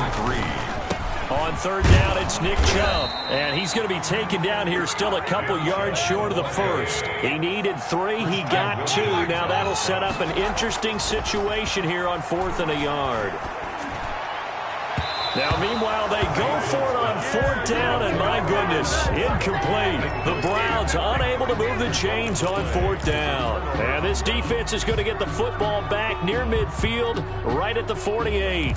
3.
On third down, it's Nick Chubb. And he's going to be taken down here still a couple yards short of the first. He needed 3. He got 2. Now that'll set up an interesting situation here on 4th and a yard. Now, meanwhile, they go for it on fourth down, and my goodness, incomplete. The Browns unable to move the chains on fourth down. And this defense is going to get the football back near midfield, right at the 48.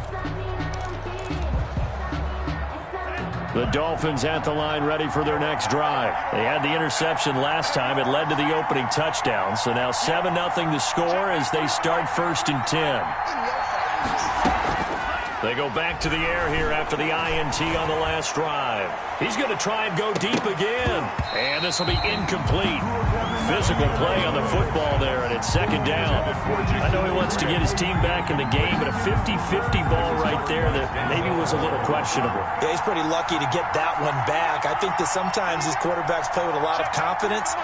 The Dolphins at the line ready for their next drive. They had the interception last time. It led to the opening touchdown. So now 7-0 to score as they start 1st and 10. They go back to the air here after the INT on the last drive. He's going to try and go deep again. And this will be incomplete. Physical play on the football there, and it's 2nd down. I know he wants to get his team back in the game, but a 50-50 ball right there that maybe was a little questionable.
Yeah, he's pretty lucky to get that one back. I think that sometimes his quarterbacks play with a lot of confidence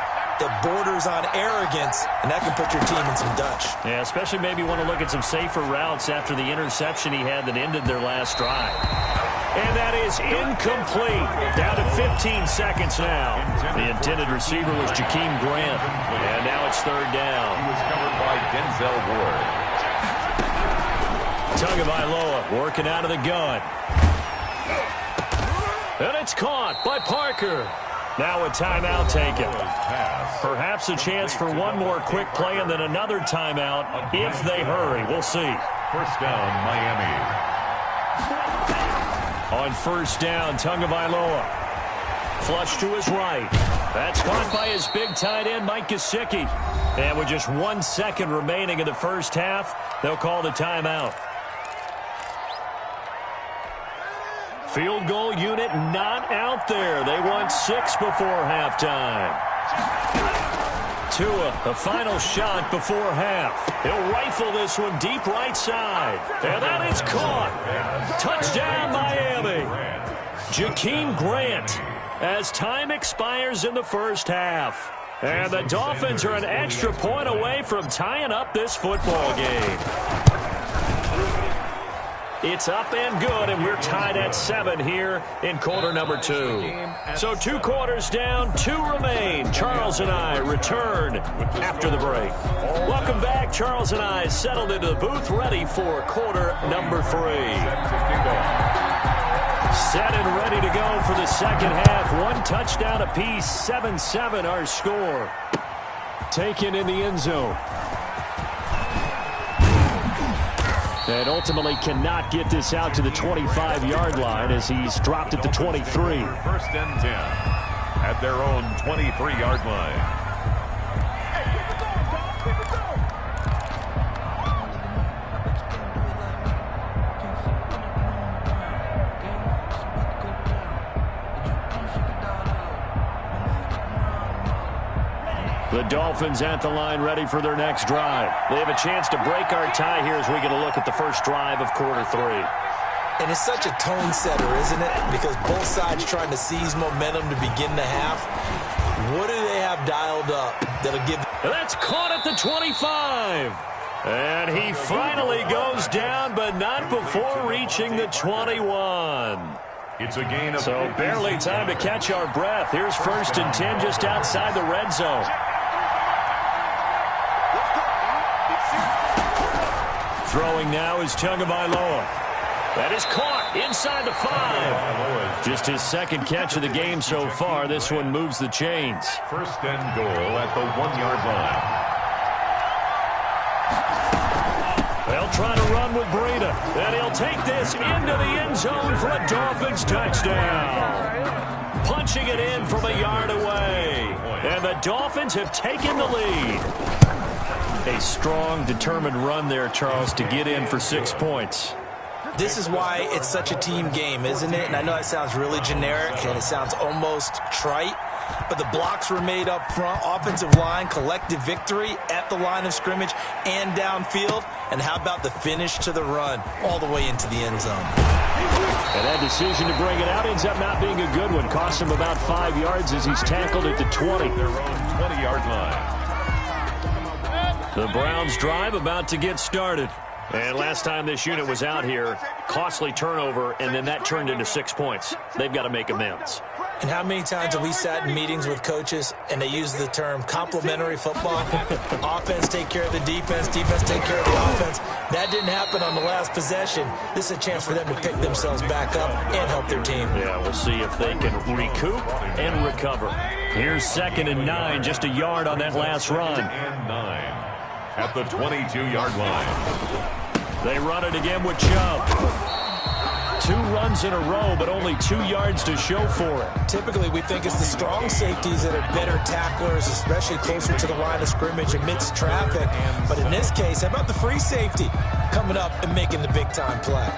that borders on arrogance, and that can put your team in some Dutch.
Yeah, especially maybe want to look at some safer routes after the interception he had that ended their last drive. And that is incomplete. Down to 15 seconds now. The intended receiver was Jakeem Grant. And now it's third down.
He was covered by Denzel Ward.
Tagovailoa working out of the gun. And it's caught by Parker. Now a timeout taken. Perhaps a chance for one more quick play and then another timeout if they hurry. We'll see.
First down, Miami.
On first down, Tagovailoa. Flush to his right. That's caught by his big tight end, Mike Gesicki. And with just 1 second remaining in the first half, they'll call the timeout. Field goal unit not out there. They want 6 before halftime. Tua, the final shot before half. He'll rifle this one deep right side. And that is caught. Touchdown, Miami. Jakeem Grant as time expires in the first half. And the Dolphins are an extra point away from tying up this football game. It's up and good, and we're tied at 7 here in quarter number 2. So 2 quarters down, 2 remain. Charles and I return after the break. Welcome back. Charles and I settled into the booth, ready for quarter number 3. Set and ready to go for the second half. 1 touchdown apiece, 7-7 our score. Taken in the end zone. And ultimately cannot get this out to the 25-yard line as he's dropped at the 23.
First and 10 at their own 23-yard line.
The Dolphins at the line ready for their next drive. They have a chance to break our tie here as we get a look at the first drive of quarter 3.
And it's such a tone setter, isn't it? Because both sides trying to seize momentum to begin the half. What do they have dialed up that'll give...
That's caught at the 25. And he finally goes down, but not before reaching the 21.
It's a gain of...
So barely time to catch our breath. Here's first and 10 just outside the red zone. Throwing now is Tagovailoa. That is caught inside the 5. Just his second catch of the game so far. This one moves the chains.
First and goal at the 1-yard line.
They'll try to run with Breida. And he'll take this into the end zone for a Dolphins touchdown. Punching it in from a yard away. And the Dolphins have taken the lead. A strong, determined run there, Charles, to get in for 6 points.
This is why it's such a team game, isn't it? And I know it sounds really generic and it sounds almost trite, but the blocks were made up front, offensive line, collective victory at the line of scrimmage and downfield. And how about the finish to the run all the way into the end zone?
And that decision to bring it out ends up not being a good one. Cost him about 5 yards as he's tackled at the 20.
Their own 20-yard line.
The Browns drive about to get started. And last time this unit was out here, costly turnover, and then that turned into 6 points. They've got to make amends.
And how many times have we sat in meetings with coaches and they use the term complementary football? Offense take care of the defense, defense take care of the offense. That didn't happen on the last possession. This is a chance for them to pick themselves back up and help their team.
Yeah, we'll see if they can recoup and recover. Here's 2nd and 9, just a yard on that last run.
And 9 at the 22-yard line.
They run it again with Chubb. 2 runs in a row, but only 2 yards to show for it.
Typically, we think it's the strong safeties that are better tacklers, especially closer to the line of scrimmage amidst traffic. But in this case, how about the free safety coming up and making the big-time play?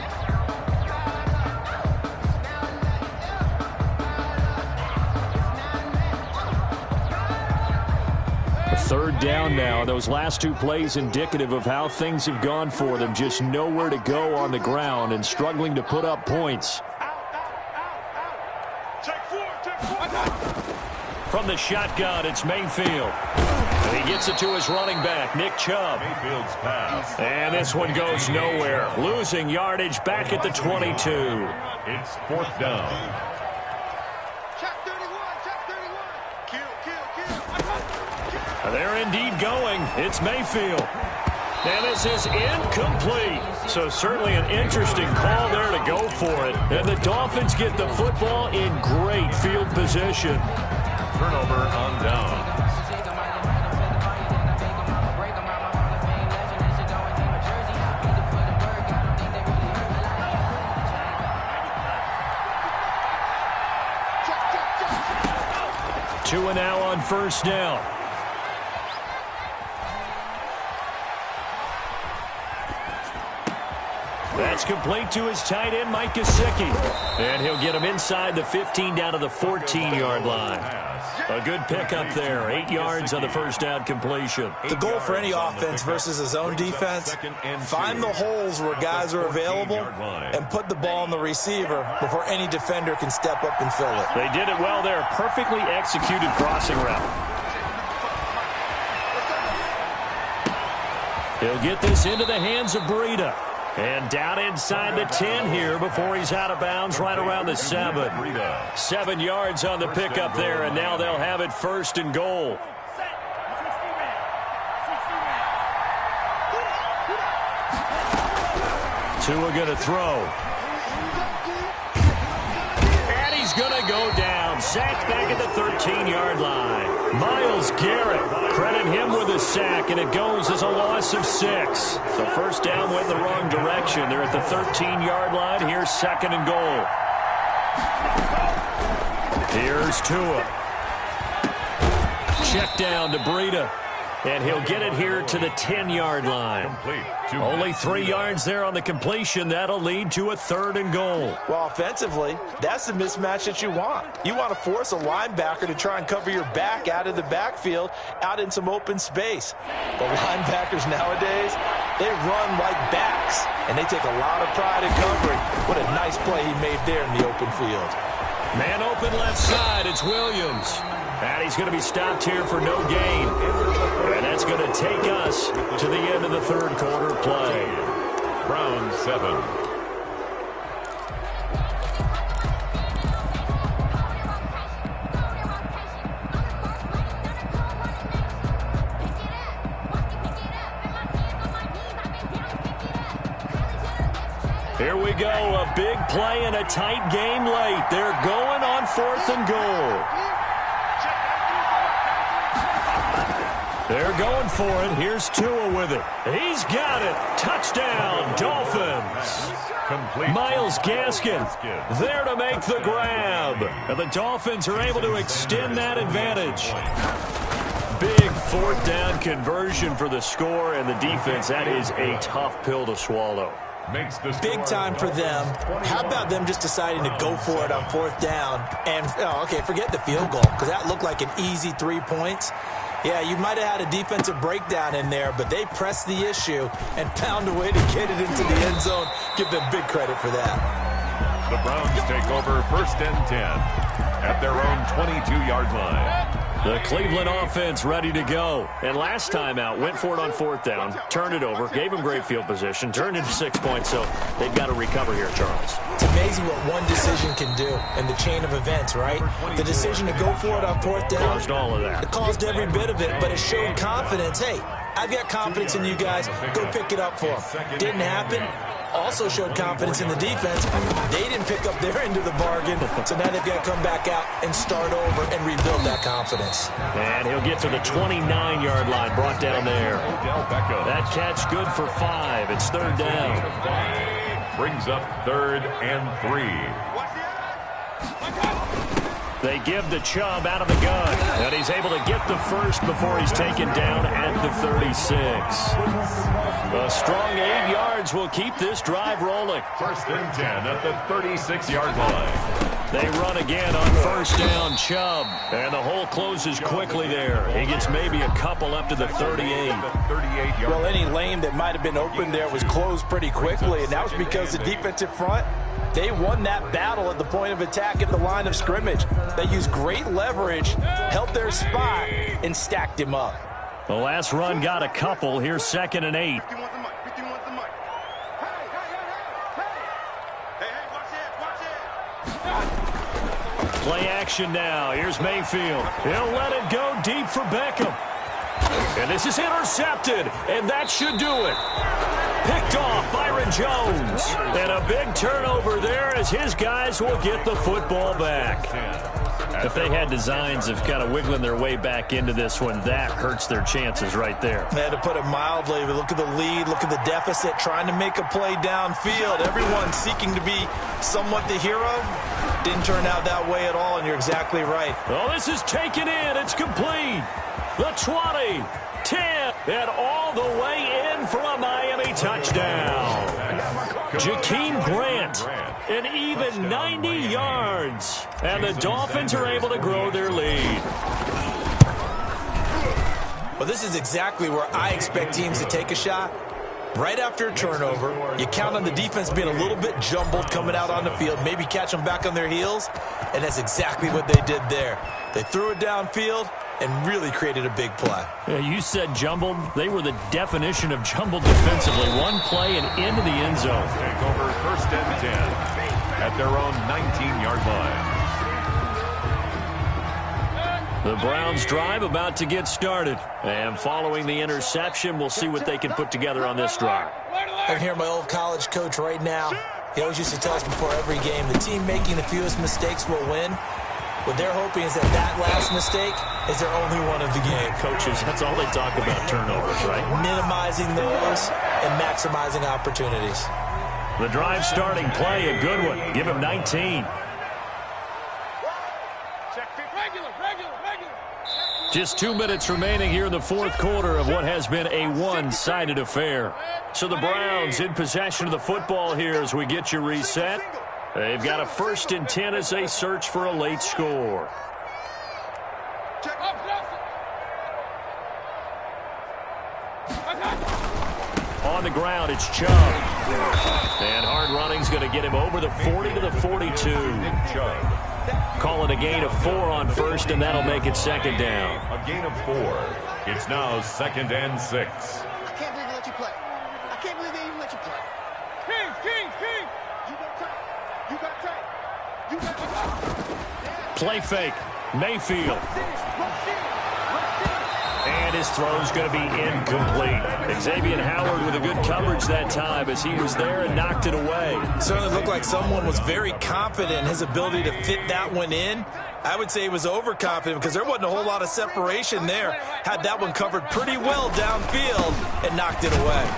Third down now. Those last 2 plays indicative of how things have gone for them. Just nowhere to go on the ground and struggling to put up points. From the shotgun, it's Mayfield. And he gets it to his running back, Nick Chubb.
Mayfield's pass.
And this one goes nowhere. Losing yardage back at the 22.
It's 4th down.
Check 31, check 31. Kill.
They're indeed going. It's Mayfield. And this is incomplete. So certainly an interesting call there to go for it. And the Dolphins get the football in great field position.
Turnover on down.
Two and now on 1st down. That's complete to his tight end, Mike Gesicki. And he'll get him inside the 15 down to the 14-yard line. A good pickup there. 8 yards on the 1st down completion.
The goal for any offense versus his own defense, find the holes where guys are available and put the ball on the receiver before any defender can step up and fill it.
They did it well there. Perfectly executed crossing route. He'll get this into the hands of Breida. And down inside the 10 here before he's out of bounds right around the 7. 7 yards on the pickup there, and now they'll have it 1st and goal. Tua going to throw. And he's going to go down. Sacked back at the 13-yard line. Myles Garrett, credit him with a sack, and it goes as a loss of 6. So 1st down went in the wrong direction. They're at the 13-yard line. Here's 2nd and goal. Here's Tua. Check down to Breida. And he'll get it here to the 10-yard line. Only 3 yards there on the completion. That'll lead to a 3rd and goal.
Well, offensively, that's the mismatch that you want. You want to force a linebacker to try and cover your back out of the backfield, out in some open space. The linebackers nowadays, they run like backs, and they take a lot of pride in covering. What a nice play he made there in the open field.
Man open left side, it's Williams. And he's going to be stopped here for no gain. And that's going to take us to the end of the 3rd quarter play.
Browns 7.
Here we go, a big play and a tight game late. They're going on 4th and goal. They're going for it. Here's Tua with it. He's got it. Touchdown, Dolphins. Myles Gaskin there to make the grab. And the Dolphins are able to extend that advantage. Big 4th down conversion for the score, and the defense, that is a tough pill to swallow.
Big time for them. How about them just deciding to go for it on 4th down? And, okay, forget the field goal, because that looked like an easy 3 points. Yeah, you might have had a defensive breakdown in there, but they pressed the issue and found a way to get it into the end zone. Give them big credit for that.
The Browns take over 1st and 10 at their own 22-yard line.
The Cleveland offense ready to go. And last time out, went for it on 4th down, turned it over, gave them great field position, turned into 6 points, so they've got to recover here, Charles.
It's amazing what one decision can do in the chain of events, right? The decision to go for it on 4th down.
Caused all of that.
It caused every bit of it, but it showed confidence. Hey, I've got confidence in you guys. Go pick it up for them. Didn't happen. Also showed confidence in the defense. They didn't pick up their end of the bargain, so now they've got to come back out and start over and rebuild that confidence.
And he'll get to the 29-yard line, brought down there. That catch good for 5. It's 3rd down.
Brings up 3rd and 3.
They give the Chubb out of the gun, and he's able to get the 1st before he's taken down at the 36. A strong 8 yards will keep this drive rolling.
1st and 10 at the 36-yard line.
They run again on first down, Chubb. And the hole closes quickly there. He gets maybe a couple up to the 38.
Well, any lane that might have been open there was closed pretty quickly, and that was because the defensive front, they won that battle at the point of attack at the line of scrimmage. They used great leverage, held their spot, and stacked him up.
The last run got a couple. Here's 2nd and 8. Play action now. Here's Mayfield. He'll let it go deep for Beckham. And this is intercepted, and that should do it. Picked off Byron Jones. And a big turnover there as his guys will get the football back. If they had designs of kind of wiggling their way back into this one, that hurts their chances right there.
They had to put it mildly. Look at the lead. Look at the deficit. Trying to make a play downfield. Everyone seeking to be somewhat the hero. Didn't turn out that way at all, and you're exactly right.
Oh, this is taken in. It's complete. The 20, 10, and all the way in for a Miami touchdown. Jakeem Grant, an even 90 yards. And the Dolphins are able to grow their lead.
Well, this is exactly where I expect teams to take a shot. Right after a turnover, you count on the defense being a little bit jumbled coming out on the field, maybe catch them back on their heels, and that's exactly what they did there. They threw it downfield and really created a big play.
Yeah, you said jumbled. They were the definition of jumbled defensively. One play and into the end zone.
Take over 1st and 10 at their own 19-yard line.
The Browns drive about to get started. And following the interception, we'll see what they can put together on this drive.
I can hear my old college coach right now. He always used to tell us before every game, the team making the fewest mistakes will win. What they're hoping is that that last mistake is their only one of the game.
Coaches, that's all they talk about, turnovers, right?
Minimizing those and maximizing opportunities.
The drive starting play, a good one. Give him 19. Just 2 minutes remaining here in the fourth quarter of what has been a one-sided affair. So the Browns in possession of the football here as we get you reset. They've got a 1st and 10 as they search for a late score. On the ground, it's Chubb. And hard running's going to get him over the 40 to the 42.
Chubb.
Calling a gain of 4 on first, and that'll make it 2nd down.
A gain of 4. It's now 2nd and 6.
I can't believe they let you play. I can't believe they even let you play. King. You got tight. You got tight. You got tight.
Play fake. Mayfield. And his throw's going to be incomplete. Xavier Howard with a good coverage that time as he was there and knocked it away.
Certainly looked like someone was very confident in his ability to fit that one in. I would say he was overconfident because there wasn't a whole lot of separation there. Had that one covered pretty well downfield and knocked it away.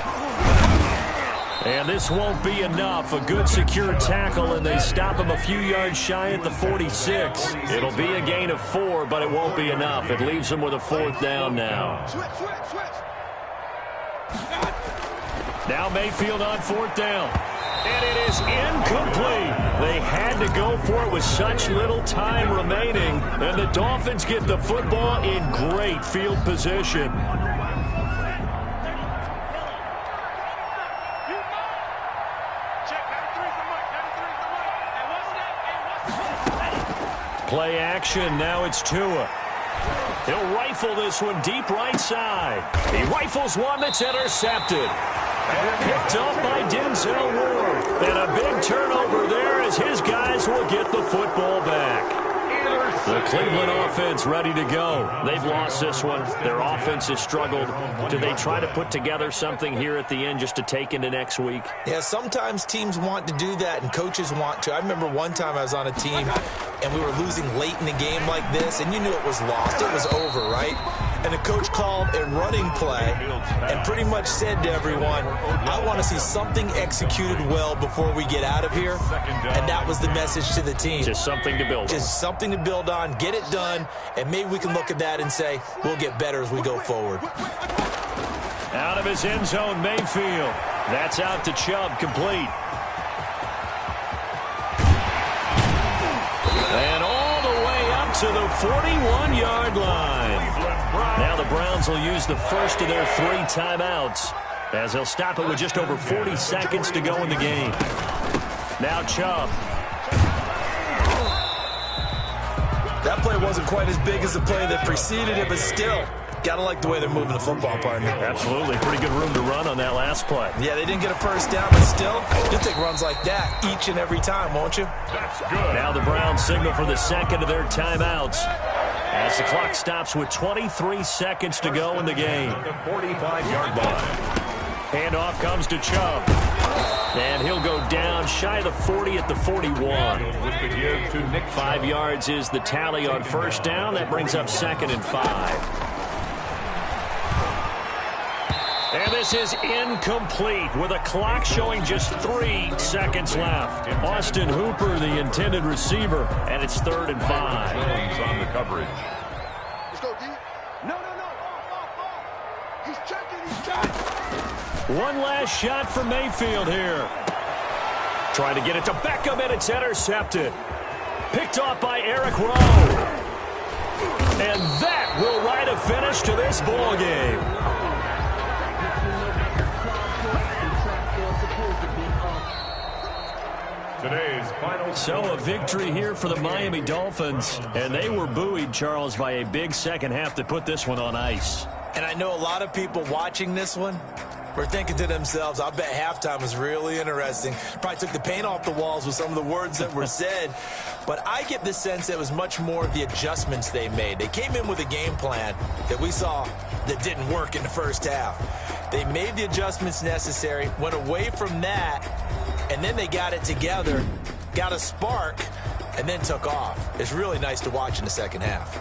And this won't be enough. A good secure tackle, and they stop him a few yards shy at the 46. It'll be a gain of 4, but it won't be enough. It leaves them with a 4th down now.
Switch.
Now Mayfield on 4th down. And it is incomplete. They had to go for it with such little time remaining. And the Dolphins get the football in great field position. Play action. Now it's Tua. He'll rifle this one deep right side. He rifles one that's intercepted. Picked up by Denzel Ward. And a big turnover there as his guys will get the football back. The Cleveland offense ready to go. They've lost this one. Their offense has struggled. Do they try to put together something here at the end just to take into next week?
Yeah, sometimes teams want to do that and coaches want to. I remember one time I was on a team and we were losing late in the game like this, and you knew it was lost. It was over, right? And the coach called a running play and pretty much said to everyone, I want to see something executed well before we get out of here. And that was the message to the team.
Just something to build on.
Just something to build on, get it done, and maybe we can look at that and say, we'll get better as we go forward.
Out of his end zone, Mayfield. That's out to Chubb, complete. to the 41-yard line. Now the Browns will use the first of their 3 timeouts, as they'll stop it with just over 40 seconds to go in the game. Now Chubb.
That play wasn't quite as big as the play that preceded it, but still, gotta like the way they're moving the football, partner.
Absolutely. Pretty good room to run on that last play.
Yeah, they didn't get a first down, but still, you'll take runs like that each and every time, won't you?
That's good.
Now the Browns signal for the second of their timeouts, as the clock stops with 23 seconds to go in the game.
The 45-yard line.
Handoff comes to Chubb. And he'll go down shy of the 40 at the 41.
With the give to Nick.
5 yards is the tally on first down. That brings up 2nd and 5. And this is incomplete with a clock showing just 3 seconds left. Austin Hooper, the intended receiver, and it's 3rd and 5.
Jones on the coverage.
Let's go, D. No. He's checking, he's checking.
One last shot for Mayfield here. Trying to get it to Beckham, and it's intercepted. Picked off by Eric Rowe. And that will write a finish to this ball game.
Today's final.
So a victory here for the Miami Dolphins. And they were buoyed, Charles, by a big second half that put this one on ice.
And I know a lot of people watching this one were thinking to themselves, I bet halftime was really interesting. Probably took the paint off the walls with some of the words that were said. But I get the sense it was much more of the adjustments they made. They came in with a game plan that we saw that didn't work in the first half. They made the adjustments necessary, went away from that, and then they got it together, got a spark, and then took off. It's really nice to watch in the second half.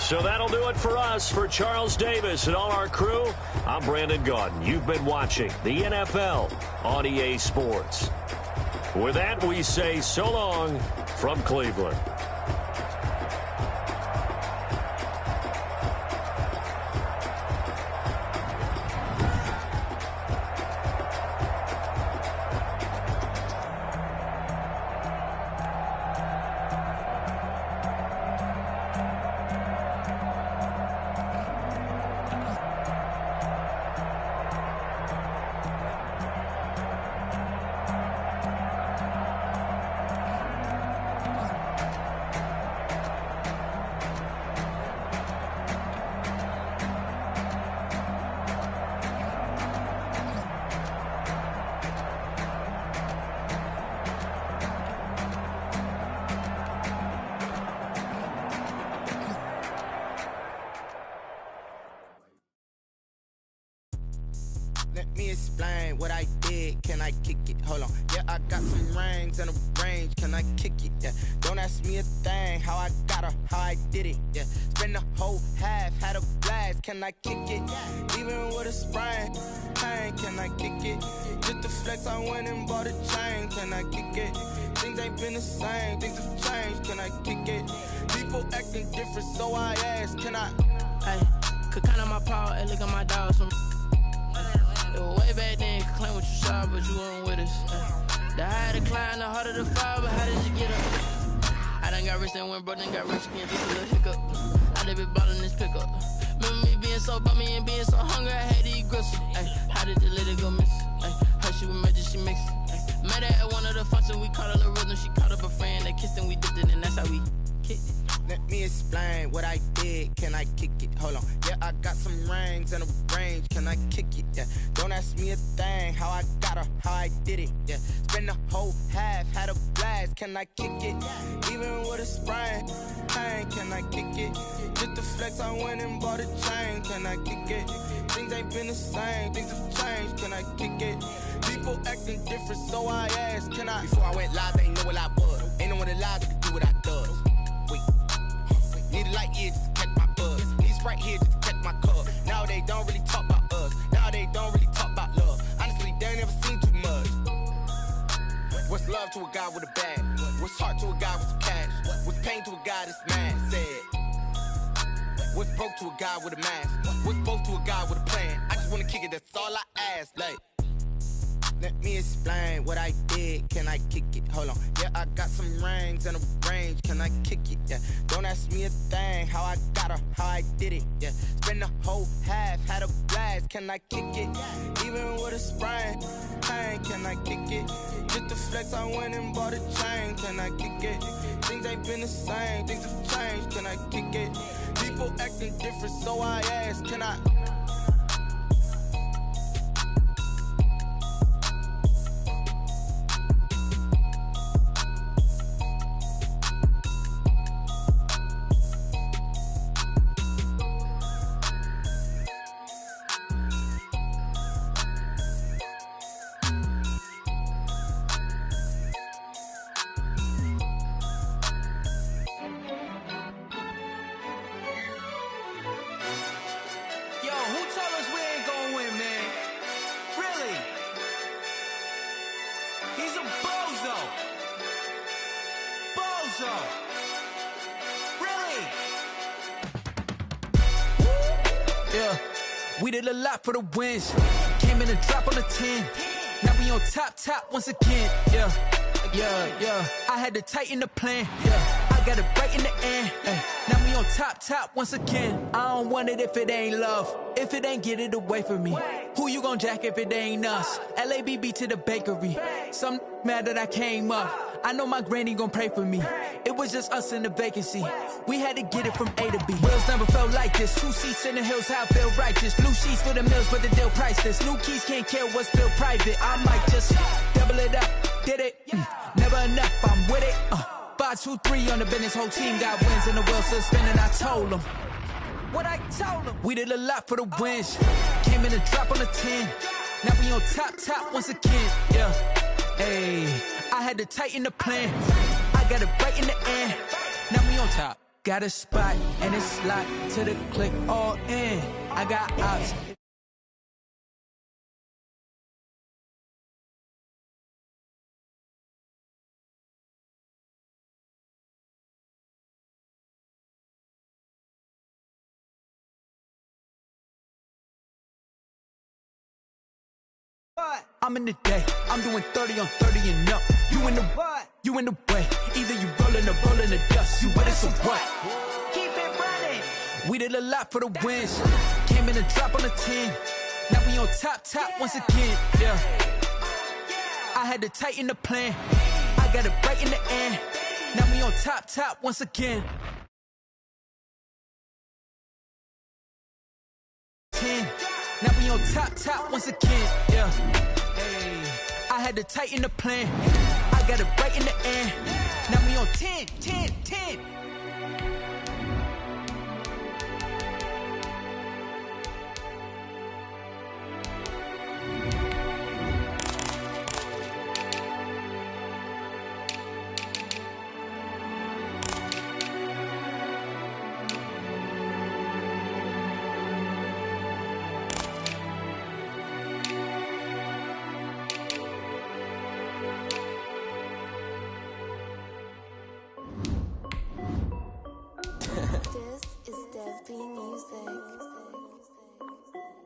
So that'll do it for us. For Charles Davis and all our crew, I'm Brandon Gaudin. You've been watching the NFL on EA Sports. With that, we say so long from Cleveland.
Let me explain what I did. Can I kick it? Hold on. Yeah, I got some rings and a range. Can I kick it? Yeah. Don't ask me a thing. How I got her, how I did it. Yeah. Spend the whole half, had a blast. Can I kick it? Even with a sprain. Pain, can I kick it? Just to flex, I went and bought a chain. Can I kick it? Things ain't been the same. Things have changed. Can I kick it? People acting different, so I ask. Can I?
Hey, could count on my power and look at my dogs from. It was way back then, could claim what you saw, but you weren't with us. The higher the climb, the harder the fall, but how did you get up? I done got rich and went broke, then got rich again, just a little hiccup. I done been ballin' this pickup. Remember me being so bummy and being so hungry, I had to eat gristle. How did the lady go miss? Her she was magic, she mixed. Met her at one of the functions, we caught a little rhythm, she caught up a friend, they kissed and we dipped it, and that's how we kicked it.
Let me explain what I did. Can I kick it? Hold on. Yeah, I got some rings and a range. Can I kick it? Yeah. Don't ask me a thing. How I got her, how I did it. Yeah. Spend the whole half, had a blast. Can I kick it? Even with a sprain. Pain, can I kick it? Just to flex, I went and bought a chain. Can I kick it? Things ain't been the same. Things have changed. Can I kick it? People acting different, so I asked. Can I? Before I went live, they ain't know what I was. Ain't no one alive that could do what I does. Wait. Need a light here just to catch my buzz. Need Sprite here just to catch my cup. Now they don't really talk about us. Now they don't really talk about love. Honestly, they ain't never seen too much. What's love to a guy with a bag? What's heart to a guy with some cash? What's pain to a guy that's mad? Said.
What's broke to a guy with a mask? What's broke to a guy with a plan? I just wanna kick it, that's all I ask. Like, let me explain what I did. Can I kick it? Hold on. Yeah, I got some rings and a range. Can I kick it? Yeah. Don't ask me a thing. How I got her, how I did it. Yeah. Spend the whole half, had a blast. Can I kick it? Even with a sprain. Pain, can I kick it? Just the flex, I went and bought a chain. Can I kick it? Things ain't been the same. Things have changed. Can I kick it? People acting different, so I ask. Can I?
We did a lot for the wins. Came in and drop on the 10. Now we on top once again. Yeah. I had to tighten the plan. Yeah. I got it right in the end. Now we on top once again. I don't want it if it ain't love. If it ain't, get it away from me. Who you gon' jack if it ain't us? LABB to the bakery. Some mad that I came up. I know my granny gon' pray for me. It was just us in the vacancy. We had to get it from A to B. Wheels never felt like this. 2 seats in the hills, how I feel righteous. Blue sheets for the mills, but the deal priceless. New keys can't care what's still private. I might just double it up. Did it? Never enough, I'm with it. 5, 2, 3 on the business. Whole team got wins and the wheels still spinning. I told them what I told them. We did a lot for the wins. Came in and drop on the 10. Now we on top once again. Yeah. Hey, I had to tighten the plan. I got it right in the end. Now we on top. Got a spot and it's locked to the click all in. I got ops. I'm in the day, I'm doing 30 on 30 and up. You in the what? You in the way. Either you rollin' or rollin' the dust. You with it, so what? Keep it running. We did a lot for the wins. Came in and drop on the 10. Now we on top once again. Yeah. I had to tighten the plan. I got it right in the end. Now we on top once again. 10. Now we on top once again. Yeah. Hey. I had to tighten the plan. I got it right in the end. Now we on 10.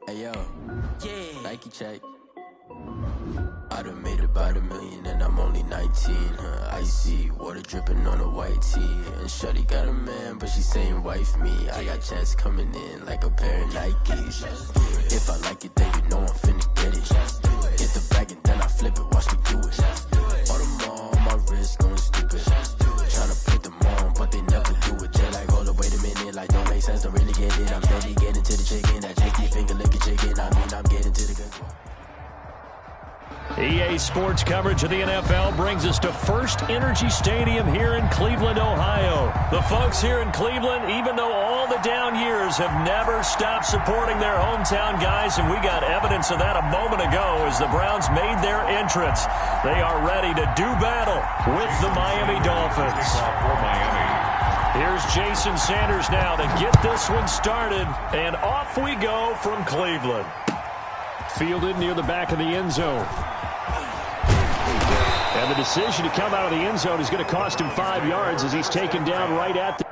Hey yo, yeah. Nike check. I done made about $1 million and I'm only 19. Icy water dripping on a white tee. And shorty got a man, but she saying wife me. I got checks coming in like a pair of Nikes. If I like it, then you know I'm finna get it. Get the bag and then I flip it, watch me do it. All them on my wrist going stupid. Tryna put them on, but they never do it. They're like, hold up, wait a minute, like don't make sense, don't really get it. I'm steady getting to the chicken, that chicky finger licking chicken. I mean, I'm getting to the good.
EA Sports coverage of the NFL brings us to First Energy Stadium here in Cleveland, Ohio. The folks here in Cleveland, even though all the down years, have never stopped supporting their hometown guys, and we got evidence of that a moment ago as the Browns made their entrance. They are ready to do battle with the Miami Dolphins.
For Miami.
Here's Jason Sanders now to get this one started, and off we go from Cleveland. Fielded near the back of the end zone. And the decision to come out of the end zone is going to cost him 5 yards as he's taken down right at the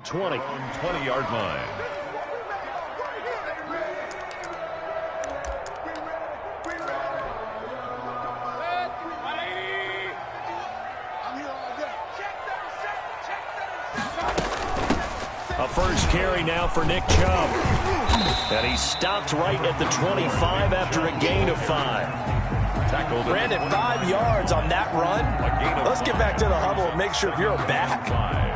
20.
20-yard line.
A first carry now for Nick Chubb. And he stopped right at the 25 after a gain of 5.
Brandon, 5 yards on that run. Let's get back to the huddle and make sure if you're a back,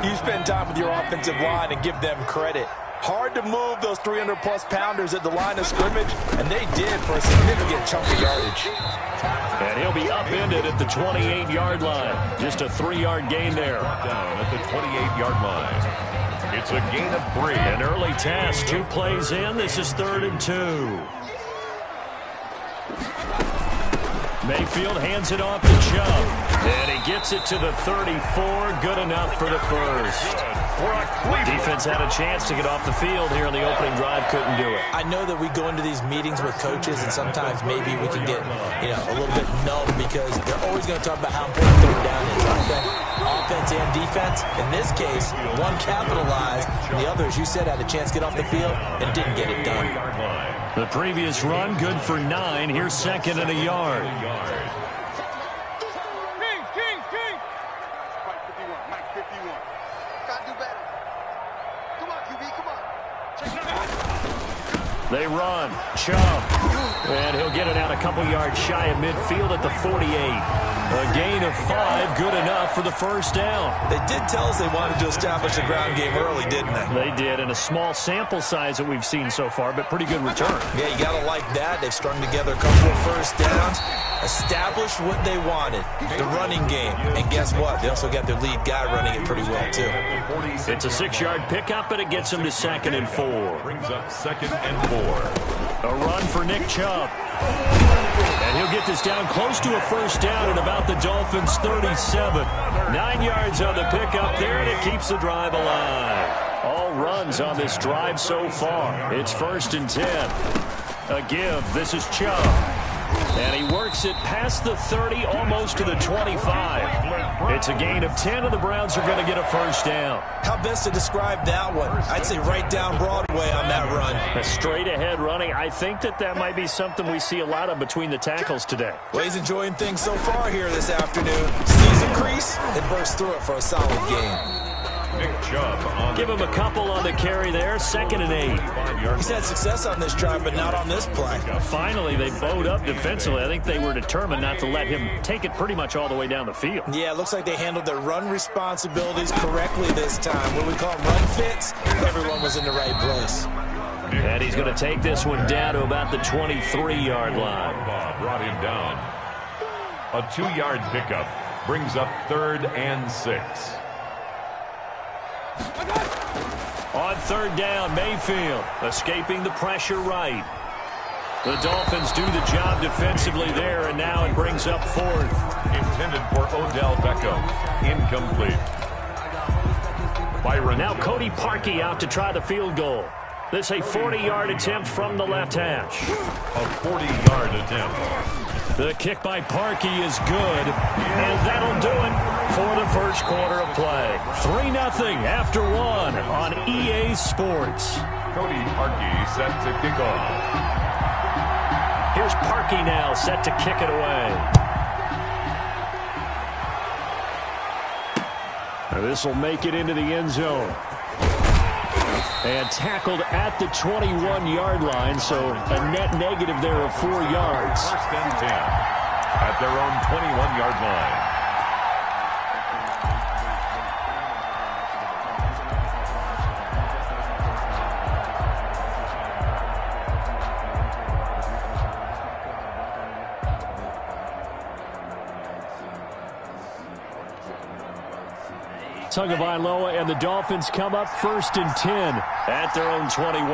you spend time with your offensive line and give them credit. Hard to move those 300-plus pounders at the line of scrimmage, and they did for a significant chunk of yardage.
And he'll be upended at the 28-yard line. Just a 3-yard gain there.
Down at the 28-yard line. It's a gain of 3.
An early task, 2 plays in. This is 3rd and 2. Mayfield hands it off to Chubb. And he gets it to the 34. Good enough for the first. Defense had a chance to get off the field here on the opening drive. Couldn't do it.
I know that we go into these meetings with coaches, and sometimes maybe we can get, a little bit numb because they're always going to talk about how important third down is, aren't they? Offense and defense. In this case, one capitalized, and the other, as you said, had a chance to get off the field and didn't get it done.
The previous run, good for 9. Here's 2nd and a yard.
King. Mike 51. Gotta do better. Come on, QB, come on. Check it out.
They run. Chubb. And he'll get it out a couple yards shy of midfield at the 48. A gain of 5, good enough for the first down.
They did tell us they wanted to establish a ground game early, didn't they?
They did, in a small sample size that we've seen so far, but pretty good return.
Yeah, you got to like that. They've strung together a couple of first downs, established what they wanted, the running game. And guess what? They also got their lead guy running it pretty well, too.
It's a 6-yard pickup, and it gets them to 2nd and 4.
Brings up 2nd and 4.
A run for Nick Chubb. And he'll get this down close to a first down at about the Dolphins' 37. 9 yards on the pickup there, and it keeps the drive alive. All runs on this drive so far. It's 1st and 10. A give. This is Chubb. And he works it past the 30, almost to the 25. It's a gain of 10, and the Browns are going to get a first down.
How best to describe that one? I'd say right down Broadway on that run.
A straight-ahead running. I think that might be something we see a lot of between the tackles today.
Well, he's enjoying things so far here this afternoon. Sees a crease and bursts through it for a solid gain.
Nick Chubb on.
Give him a couple on the carry there. 2nd and 8.
He's had success on this drive, but not on this play.
Finally, they bowed up defensively. I think they were determined not to let him take it pretty much all the way down the field.
Yeah, it looks like they handled their run responsibilities correctly this time. What we call run fits, everyone was in the right place.
And he's going to take this one down to about the 23-yard line.
Brought him down. A 2-yard pickup brings up 3rd and 6.
On 3rd down, Mayfield escaping the pressure right. The Dolphins do the job defensively there, and now it brings up 4th.
Intended for Odell Beckham. Incomplete. Byron.
Now Cody Parkey out to try the field goal. This a 40-yard attempt from the left hash.
A 40-yard attempt.
The kick by Parkey is good, and that'll do it for the first quarter of play. 3-0 after 1 on EA Sports.
Cody Parkey set to kick off.
Here's Parkey now set to kick it away. This will make it into the end zone. And tackled at the 21-yard line, so a net negative there of 4 yards.
1st and 10 at their own 21-yard line.
Tagovailoa and the Dolphins come up 1st and 10 at their own 21.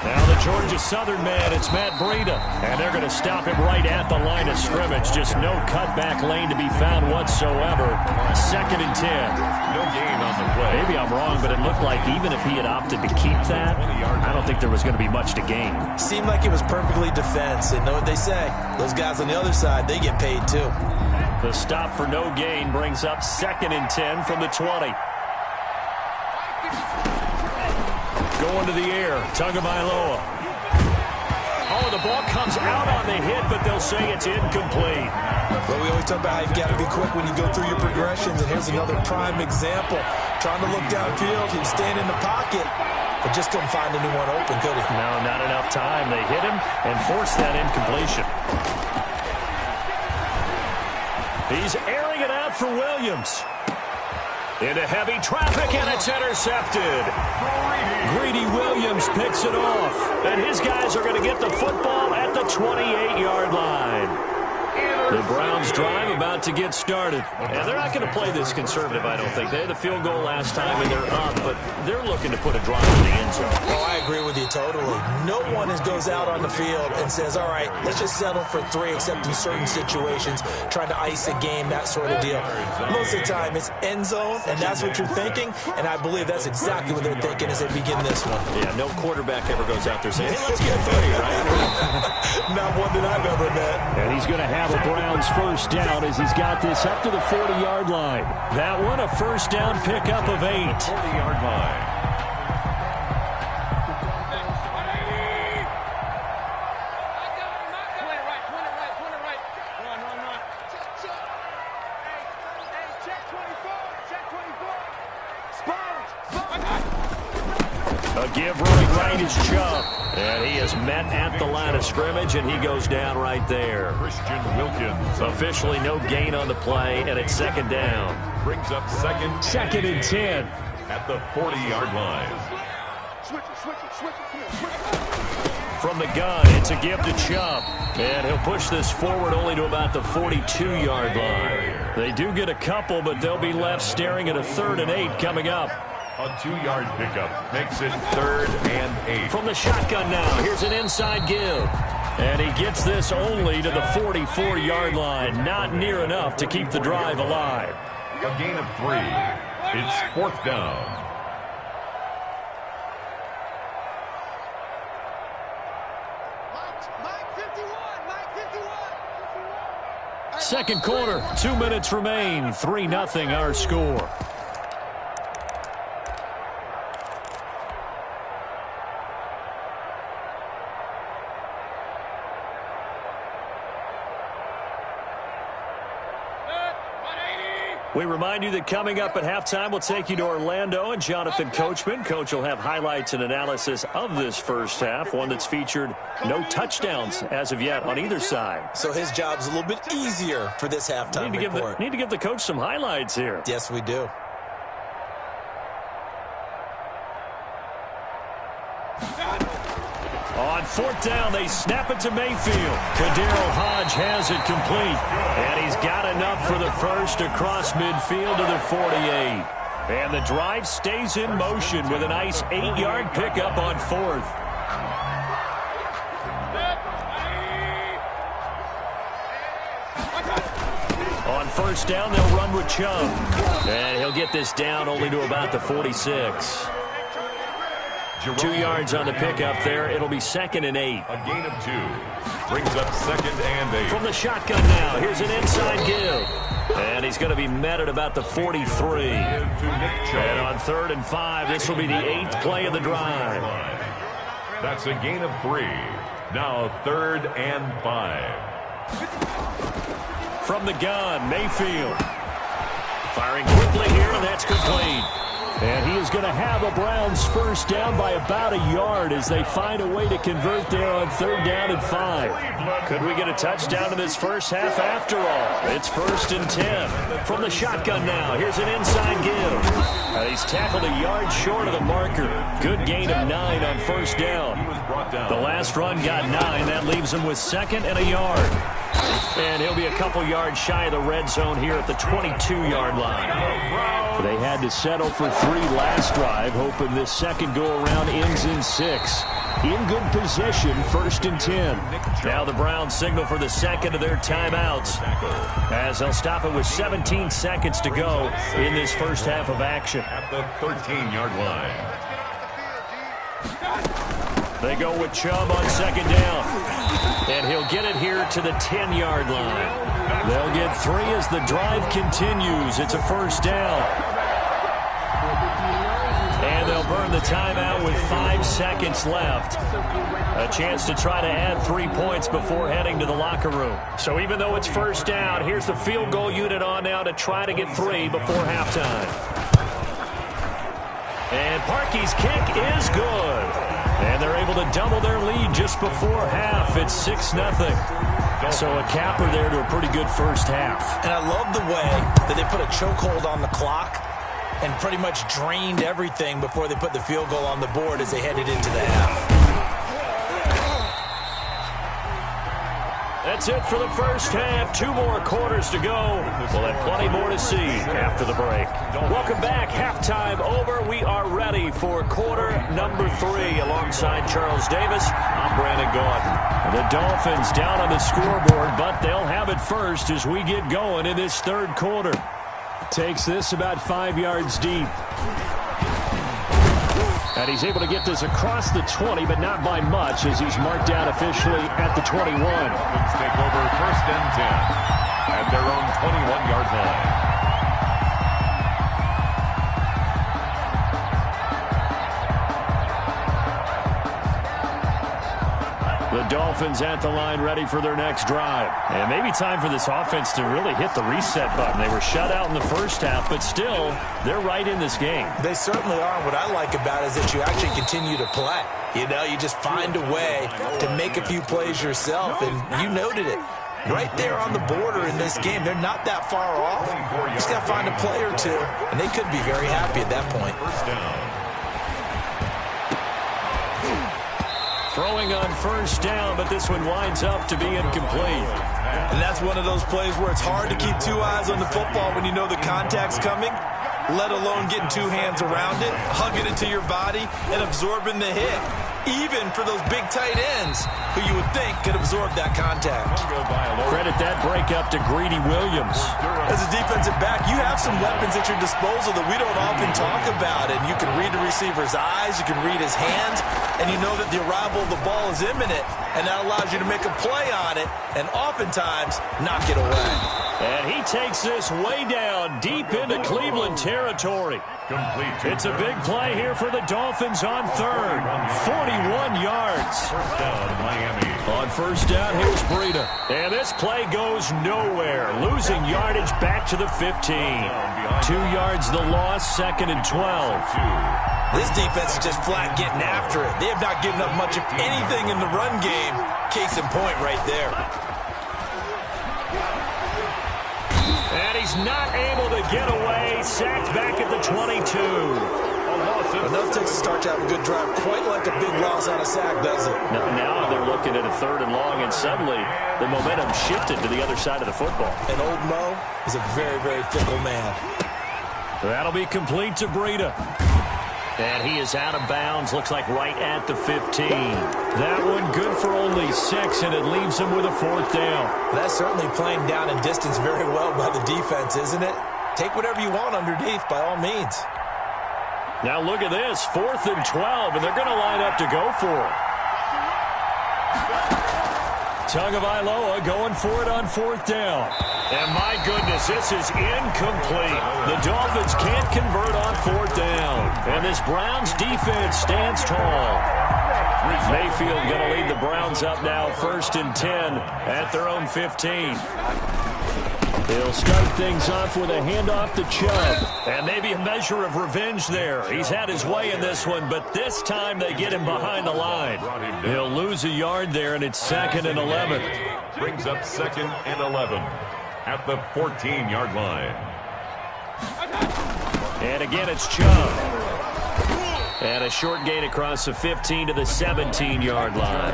Now the Georgia Southern man, it's Matt Breida, and they're going to stop him right at the line of scrimmage. Just no cutback lane to be found whatsoever. 2nd and 10.
No gain on the play.
Maybe I'm wrong, but it looked like even if he had opted to keep that, I don't think there was going to be much to gain.
Seemed like it was perfectly defense, and know what they say. Those guys on the other side, they get paid too.
The stop for no gain brings up 2nd and 10 from the 20. Going to the air. Tagovailoa. Oh, the ball comes out on the hit, but they'll say it's incomplete.
Well, we always talk about how you've got to be quick when you go through your progressions, and here's another prime example. Trying to look downfield, he was staying in the pocket, but just couldn't find anyone open, could he?
No, not enough time. They hit him and forced that incompletion. He's airing it out for Williams. Into heavy traffic, and it's intercepted. Greedy Williams picks it off, and his guys are going to get the football at the 28-yard line. The Browns drive about to get started. And they're not going to play this conservative, I don't think. They had the field goal last time, and they're up, but they're looking to put a drive in the end zone.
Oh, I agree with you totally. No one goes out on the field and says, all right, let's just settle for 3, except in certain situations, trying to ice a game, that sort of deal. Most of the time, it's end zone, and that's what you're thinking, and I believe that's exactly what they're thinking as they begin this one.
Yeah, no quarterback ever goes out there saying, hey, let's get 3, right?
Not one that I've ever met.
And he's going to have a Browns first down as he's got this up to the 40-yard line. That one, a first down pickup of 8.
40-yard line.
A give running right is Chubb. And he is met at the line of scrimmage, and he goes down right there.
Christian Wilkins.
Officially no gain on the play, and it's second down.
Brings up second
and 10.
At the 40-yard line.
From the gun, it's a give to Chubb. And he'll push this forward only to about the 42-yard line. They do get a couple, but they'll be left staring at a 3rd and 8 coming up.
A 2-yard pickup makes it 3rd and 8.
From the shotgun now, here's an inside give. And he gets this only to the 44-yard line. Not near enough to keep the drive alive.
A gain of 3. It's 4th down.
Second quarter, 2 minutes remain. 3-0 our score. We remind you that coming up at halftime, we'll take you to Orlando and Jonathan Coachman. Coach will have highlights and analysis of this first half, one that's featured no touchdowns as of yet on either side.
So his job's a little bit easier for this halftime report.
Need to give the coach some highlights here.
Yes, we do.
On 4th down, they snap it to Mayfield. Kadero Hodge has it complete. And he's got enough for the first across midfield to the 48. And the drive stays in motion with a nice 8-yard pickup on 4th. On first down, they'll run with Chubb. And he'll get this down only to about the 46. 2 yards on the pickup there. It'll be 2nd and 8.
A gain of 2. Brings up 2nd and 8.
From the shotgun now. Here's an inside give. And he's going to be met at about the 43. And on 3rd and 5, this will be the 8th play of the drive.
That's a gain of 3. Now 3rd and 5.
From the gun, Mayfield. Firing quickly here, and that's complete. And he is going to have a Browns first down by about a yard as they find a way to convert there on 3rd down and 5. Could we get a touchdown in this first half after all? It's 1st and 10. From the shotgun now, here's an inside give. He's tackled a yard short of the marker. Good gain of 9 on first down. The last run got 9. That leaves him with 2nd and a yard. And he'll be a couple yards shy of the red zone here at the 22-yard line. They had to settle for 3 last drive, hoping this second go-around ends in 6. In good position, 1st and 10. Now the Browns signal for the second of their timeouts, as they'll stop it with 17 seconds to go in this first half of action.
At the 13-yard line.
They go with Chubb on 2nd down. And he'll get it here to the 10-yard line. They'll get 3 as the drive continues. It's a first down. And the burn the timeout with 5 seconds left. A chance to try to add 3 points before heading to the locker room. So even though it's first down, here's the field goal unit on now to try to get 3 before halftime. And Parkey's kick is good. And they're able to double their lead just before half. It's 6-0. So a capper there to a pretty good first half.
And I love the way that they put a chokehold on the clock and pretty much drained everything before they put the field goal on the board as they headed into the half.
That's it for the first half. 2 more quarters to go. We'll have plenty more to see after the break. Welcome back. Halftime over. We are ready for quarter number 3. Alongside Charles Davis, I'm Brandon Gaudin. The Dolphins down on the scoreboard, but they'll have it first as we get going in this third quarter. Takes this about 5 yards deep. And he's able to get this across the 20, but not by much as he's marked down officially at the 21.
Dolphins take over first and 10 at their own 21-yard line.
The Dolphins at the line ready for their next drive. And maybe time for this offense to really hit the reset button. They were shut out in the first half, but still, they're right in this game.
They certainly are. What I like about it is that you actually continue to play. You know, you just find a way to make a few plays yourself, and you noted it. Right there on the border in this game, they're not that far off. Just got to find a play or two, and they could be very happy at that point.
First down.
Throwing on first down, but this one winds up to be incomplete.
And that's one of those plays where it's hard to keep 2 eyes on the football when you know the contact's coming, let alone getting 2 hands around it, hugging it to your body, and absorbing the hit. Even for those big tight ends who you would think could absorb that contact.
Credit that breakup to Greedy Williams.
As a defensive back, you have some weapons at your disposal that we don't often talk about. And you can read the receiver's eyes, you can read his hands, and you know that the arrival of the ball is imminent. And that allows you to make a play on it and oftentimes knock it away.
And he takes this way down deep into Cleveland territory. It's a big play here for the Dolphins on third. 41 yards.
First down, Miami.
On first down, here's Breida. And this play goes nowhere. Losing yardage back to the 15. 2 yards the loss, 2nd and 12.
This defense is just flat getting after it. They have not given up much of anything in the run game. Case in point right there.
And he's not able to get away. Sacked back at the 22.
Enough takes a start to have a good drive. Quite like a big loss on a sack, does it?
Now they're looking at a 3rd and long, and suddenly the momentum shifted to the other side of the football.
And old Mo is a very, very fickle man.
That'll be complete to Breida. And he is out of bounds, looks like right at the 15. That one good for only 6, and it leaves him with a 4th down.
That's certainly playing down in distance very well by the defense, isn't it? Take whatever you want underneath, by all means.
Now look at this, 4th and 12, and they're going to line up to go for it. Tagovailoa going for it on 4th down. And my goodness, this is incomplete. The Dolphins can't convert on 4th down. And this Browns defense stands tall. Mayfield going to lead the Browns up now 1st and 10 at their own 15. He'll start things off with a handoff to Chubb. And maybe a measure of revenge there. He's had his way in this one, but this time they get him behind the line. He'll lose a yard there, and it's 2nd and 11.
Brings up 2nd and 11 at the 14-yard line.
And again, it's Chubb. And a short gain across the 15 to the 17-yard line.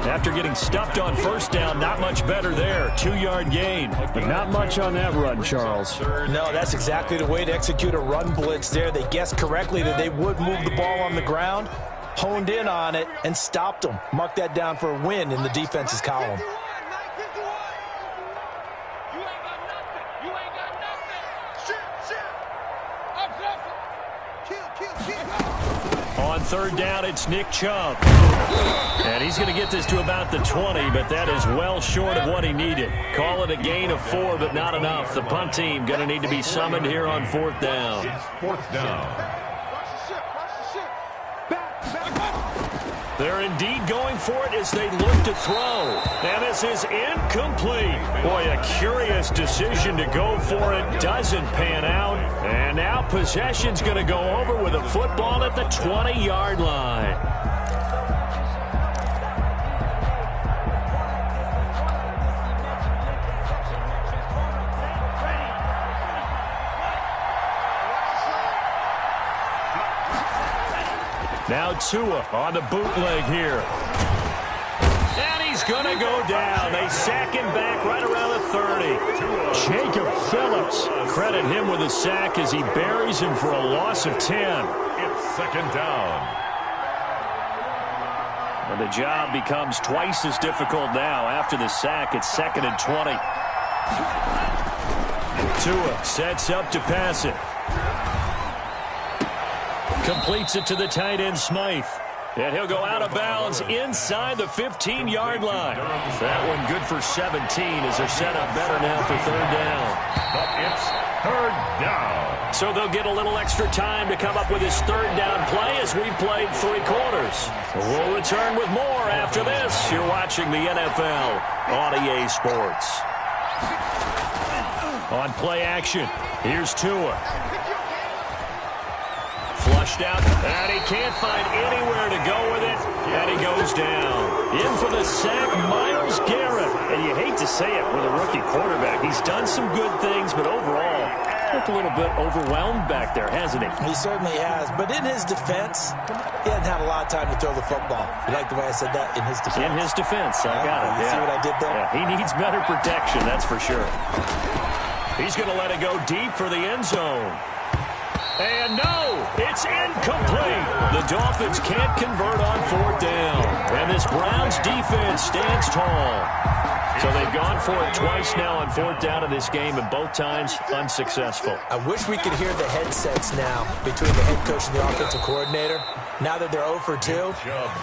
After getting stuffed on first down, not much better there. 2-yard gain. But not much on that run, Charles.
No, that's exactly the way to execute a run blitz there. They guessed correctly that they would move the ball on the ground, honed in on it, and stopped them. Mark that down for a win in the defense's column.
On 3rd down, it's Nick Chubb. And he's going to get this to about the 20, but that is well short of what he needed. Call it a gain of 4, but not enough. The punt team going to need to be summoned here on 4th down.
4th down.
They're indeed going for it as they look to throw. And this is incomplete. Boy, a curious decision to go for it. Doesn't pan out. And now possession's going to go over with a football at the 20-yard line. Now Tua on the bootleg here. And he's going to go down. They sack him back right around the 30. Jacob Phillips. Credit him with a sack as he buries him for a loss of 10.
It's second down.
And the job becomes twice as difficult now. After the sack, it's 2nd and 20. Tua sets up to pass it. Completes it to the tight end, Smythe. And he'll go out of bounds inside the 15-yard line. That one good for 17 as they're set up better now for 3rd down.
But it's 3rd down.
So they'll get a little extra time to come up with his 3rd down play as we played 3 quarters. We'll return with more after this. You're watching the NFL on EA Sports. On play action, here's Tua. Flushed out, and he can't find anywhere to go with it, and he goes down. In for the sack, Myles Garrett. And you hate to say it with a rookie quarterback. He's done some good things, but overall, looked a little bit overwhelmed back there, hasn't he?
He certainly has, but in his defense, he hasn't had a lot of time to throw the football. You like the way I said that? In his defense.
In his defense, I got it.
You see what I did there?
Yeah, he needs better protection, that's for sure. He's going to let it go deep for the end zone. And no, it's incomplete. The Dolphins can't convert on 4th down. And this Browns defense stands tall. So they've gone for it twice now on 4th down in this game, and both times unsuccessful.
I wish we could hear the headsets now between the head coach and the offensive coordinator. Now that they're 0 for 2,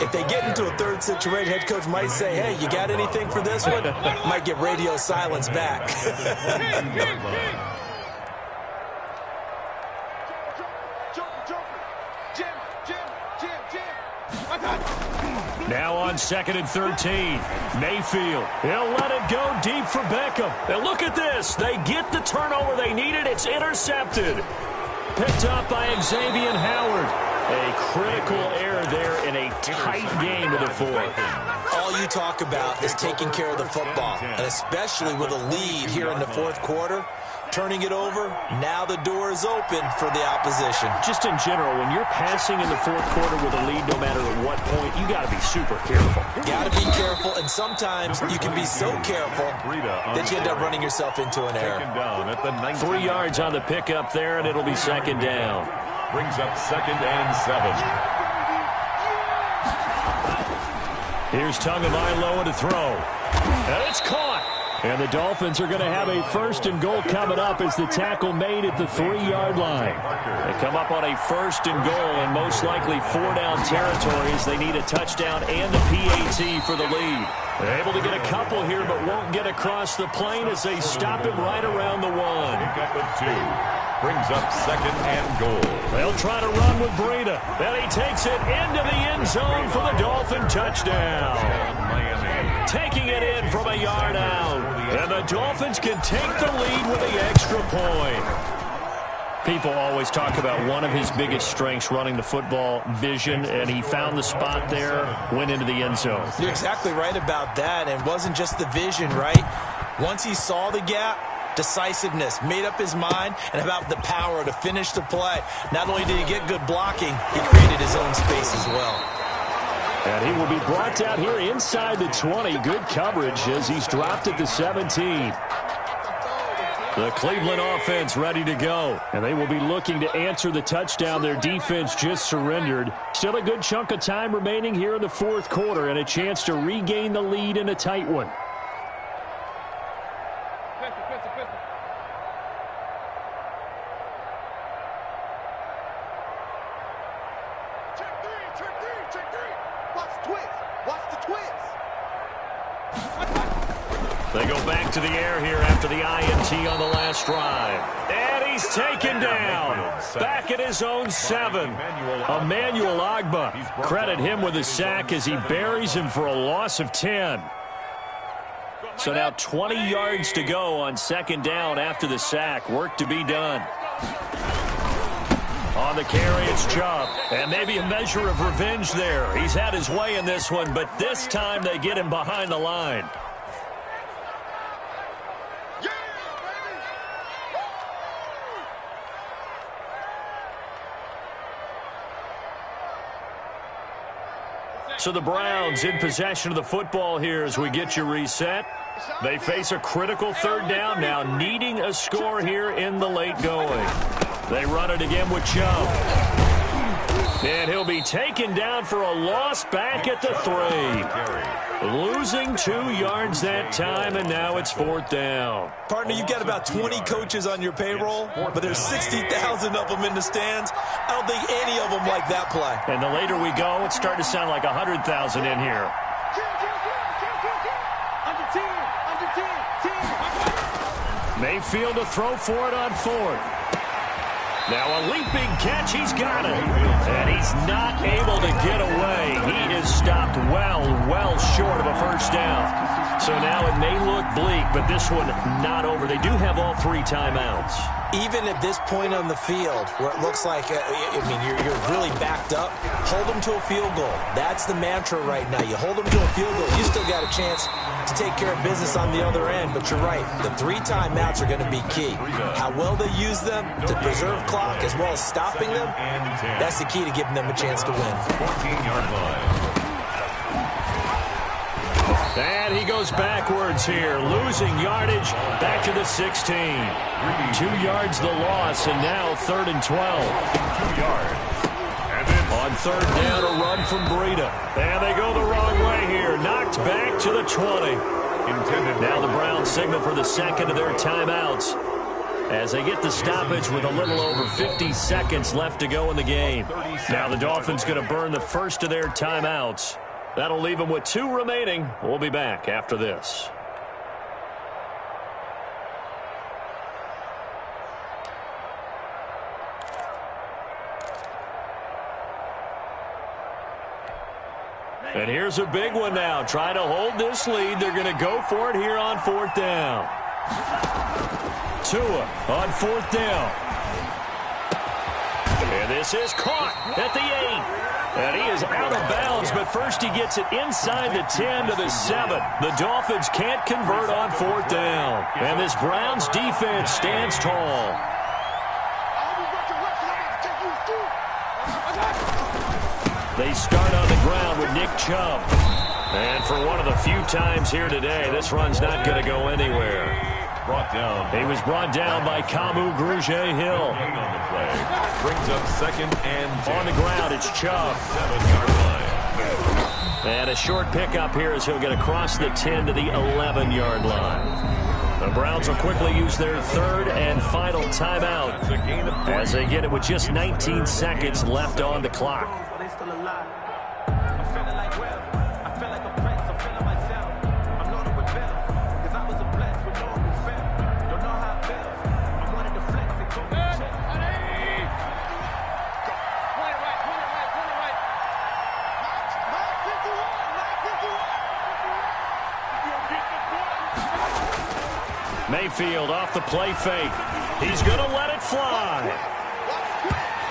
if they get into a 3rd situation, head coach might say, hey, you got anything for this one? Might get radio silence back.
Now on 2nd and 13, Mayfield. He'll let it go deep for Beckham. And look at this. They get the turnover they needed. It's intercepted. Picked up by Xavier Howard. A critical error there in a tight game to the 4th.
All you talk about is taking care of the football, and especially with a lead here in the 4th quarter. Turning it over, now the door is open for the opposition.
Just in general, when you're passing in the 4th quarter with a lead, no matter at what point, you got to be super careful.
Got to be careful, and sometimes you can be so careful that you end up running yourself into an error.
3 yards on the pickup there, and it'll be 2nd down.
Brings up 2nd and 7.
Here's Tagovailoa to throw. And it's caught. And the Dolphins are going to have a 1st and goal coming up as the tackle made at the 3-yard line. They come up on a 1st and goal and most likely 4-down territories. They need a touchdown and a PAT for the lead. They're able to get a couple here but won't get across the plane as they stop him right around the 1.
Pick up at 2. Brings up 2nd and goal.
They'll try to run with Breida. And he takes it into the end zone for the Dolphin touchdown. Taking it in from a yard out. And the Dolphins can take the lead with the extra point. People always talk about one of his biggest strengths running the football, vision, and he found the spot there, went into the end zone.
You're exactly right about that, and it wasn't just the vision, right? Once he saw the gap, decisiveness, made up his mind, and about the power to finish the play. Not only did he get good blocking, he created his own space as well.
And he will be brought down here inside the 20. Good coverage as he's dropped at the 17. The Cleveland offense ready to go. And they will be looking to answer the touchdown their defense just surrendered. Still a good chunk of time remaining here in the 4th quarter and a chance to regain the lead in a tight one. They go back to the air here after the INT on the last drive. And he he's taken down. Back at his own 7. Emmanuel Agba. Credit him with a sack as he buries him for a loss of 10. So now 20 yards to go on second down after the sack. Work to be done. On the carry, it's Chubb. And maybe a measure of revenge there. He's had his way in this one, but this time they get him behind the line. So the Browns in possession of the football here as we get you reset. They face a critical third down now, needing a score here in the late going. They run it again with Chubb. And he'll be taken down for a loss back at the 3. Losing 2 yards that time, and now it's 4th down.
Partner, you've got about 20 coaches on your payroll, but there's 60,000 of them in the stands. I don't think any of them like that play.
And the later we go, it's starting to sound like 100,000 in here. Mayfield to throw for it on 4th. Now a leaping catch, he's got it. And he's not able to get away. He is stopped well short of a first down. So now it may look bleak, but this one not over. They do have all 3 timeouts.
Even at this point on the field, where it looks like, you're really backed up, hold them to a field goal. That's the mantra right now. You hold them to a field goal, you still got a chance to take care of business on the other end. But you're right, the 3 timeouts are going to be key. How well they use them to preserve clock as well as stopping them, that's the key to giving them a chance to win.
14-yard line.
And he goes backwards here, losing yardage back to the 16. 2 yards the loss, and now 3rd and 12.
2 yards. And then
on 3rd down, a run from Breida. And they go the wrong way here, knocked back to the 20. Now the Browns signal for the second of their timeouts as they get the stoppage with a little over 50 seconds left to go in the game. Now the Dolphins going to burn the first of their timeouts. That'll leave them with 2 remaining. We'll be back after this. And here's a big one now. Trying to hold this lead. They're going to go for it here on 4th down. Tua on 4th down. And this is caught at the 8. And he is out of bounds, but first he gets it inside the 10 to the 7. The Dolphins can't convert on 4th down. And this Browns defense stands tall. They start on the ground with Nick Chubb. And for one of the few times here today, this run's not going to go anywhere. He was brought down by Kamu Grugier-Hill.
Brings up 2nd and 10.
On the ground, it's Chubb.
7-yard line.
And a short pickup here as he'll get across the 10 to the 11-yard line. The Browns will quickly use their 3rd and final timeout as they get it with just 19 seconds left on the clock. Mayfield off the play fake. He's going to let it fly.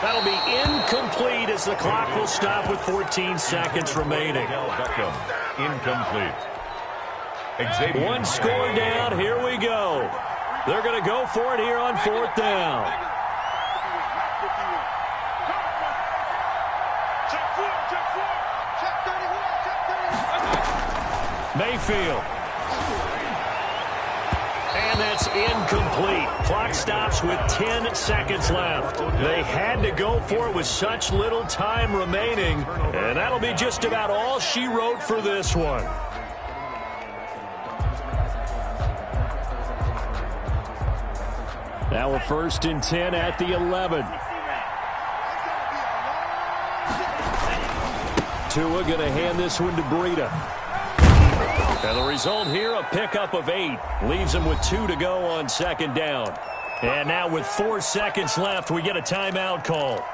That'll be incomplete as the clock will stop with 14 seconds remaining.
Incomplete.
One score down. Here we go. They're going to go for it here on 4th down. Mayfield. And that's incomplete. Clock stops with 10 seconds left. They had to go for it with such little time remaining. And that'll be just about all she wrote for this one. Now a 1st and 10 at the 11. Tua going to hand this one to Breida. And the result here, a pickup of 8. Leaves him with 2 to go on 2nd down. And now with 4 seconds left, we get a timeout call.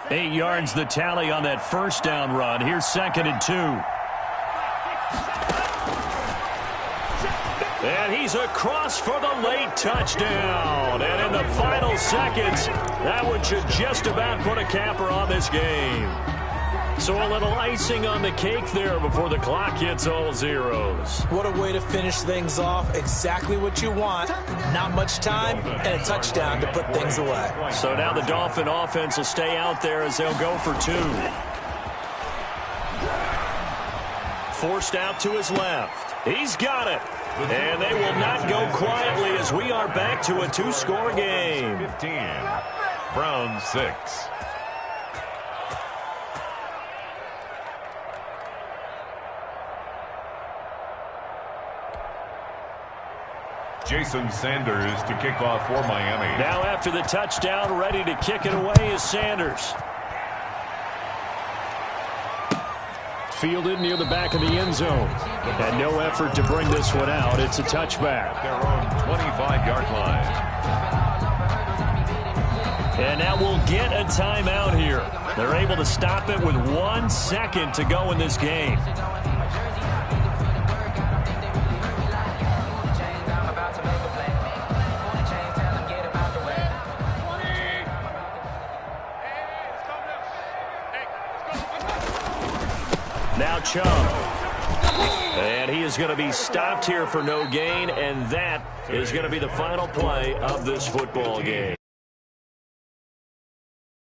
8 yards the tally on that first down run. Here's 2nd and 2. And he's across for the late touchdown. And in the final seconds, that one should just about put a capper on this game. So a little icing on the cake there before the clock hits all zeros.
What a way to finish things off. Exactly what you want. Not much time and a touchdown to put things away.
So now the Dolphin offense will stay out there as they'll go for 2. Forced out to his left. He's got it. And they will not go quietly as we are back to a 2-score game.
15. Browns 6. Jason Sanders to kick off for Miami.
Now after the touchdown, ready to kick it away is Sanders. Fielded near the back of the end zone. And no effort to bring this one out. It's a touchback.
Their own 25-yard line.
And now we'll get a timeout here. They're able to stop it with 1 second to go in this game. Now Chubb. And he is going to be stopped here for no gain, and that is going to be the final play of this football game.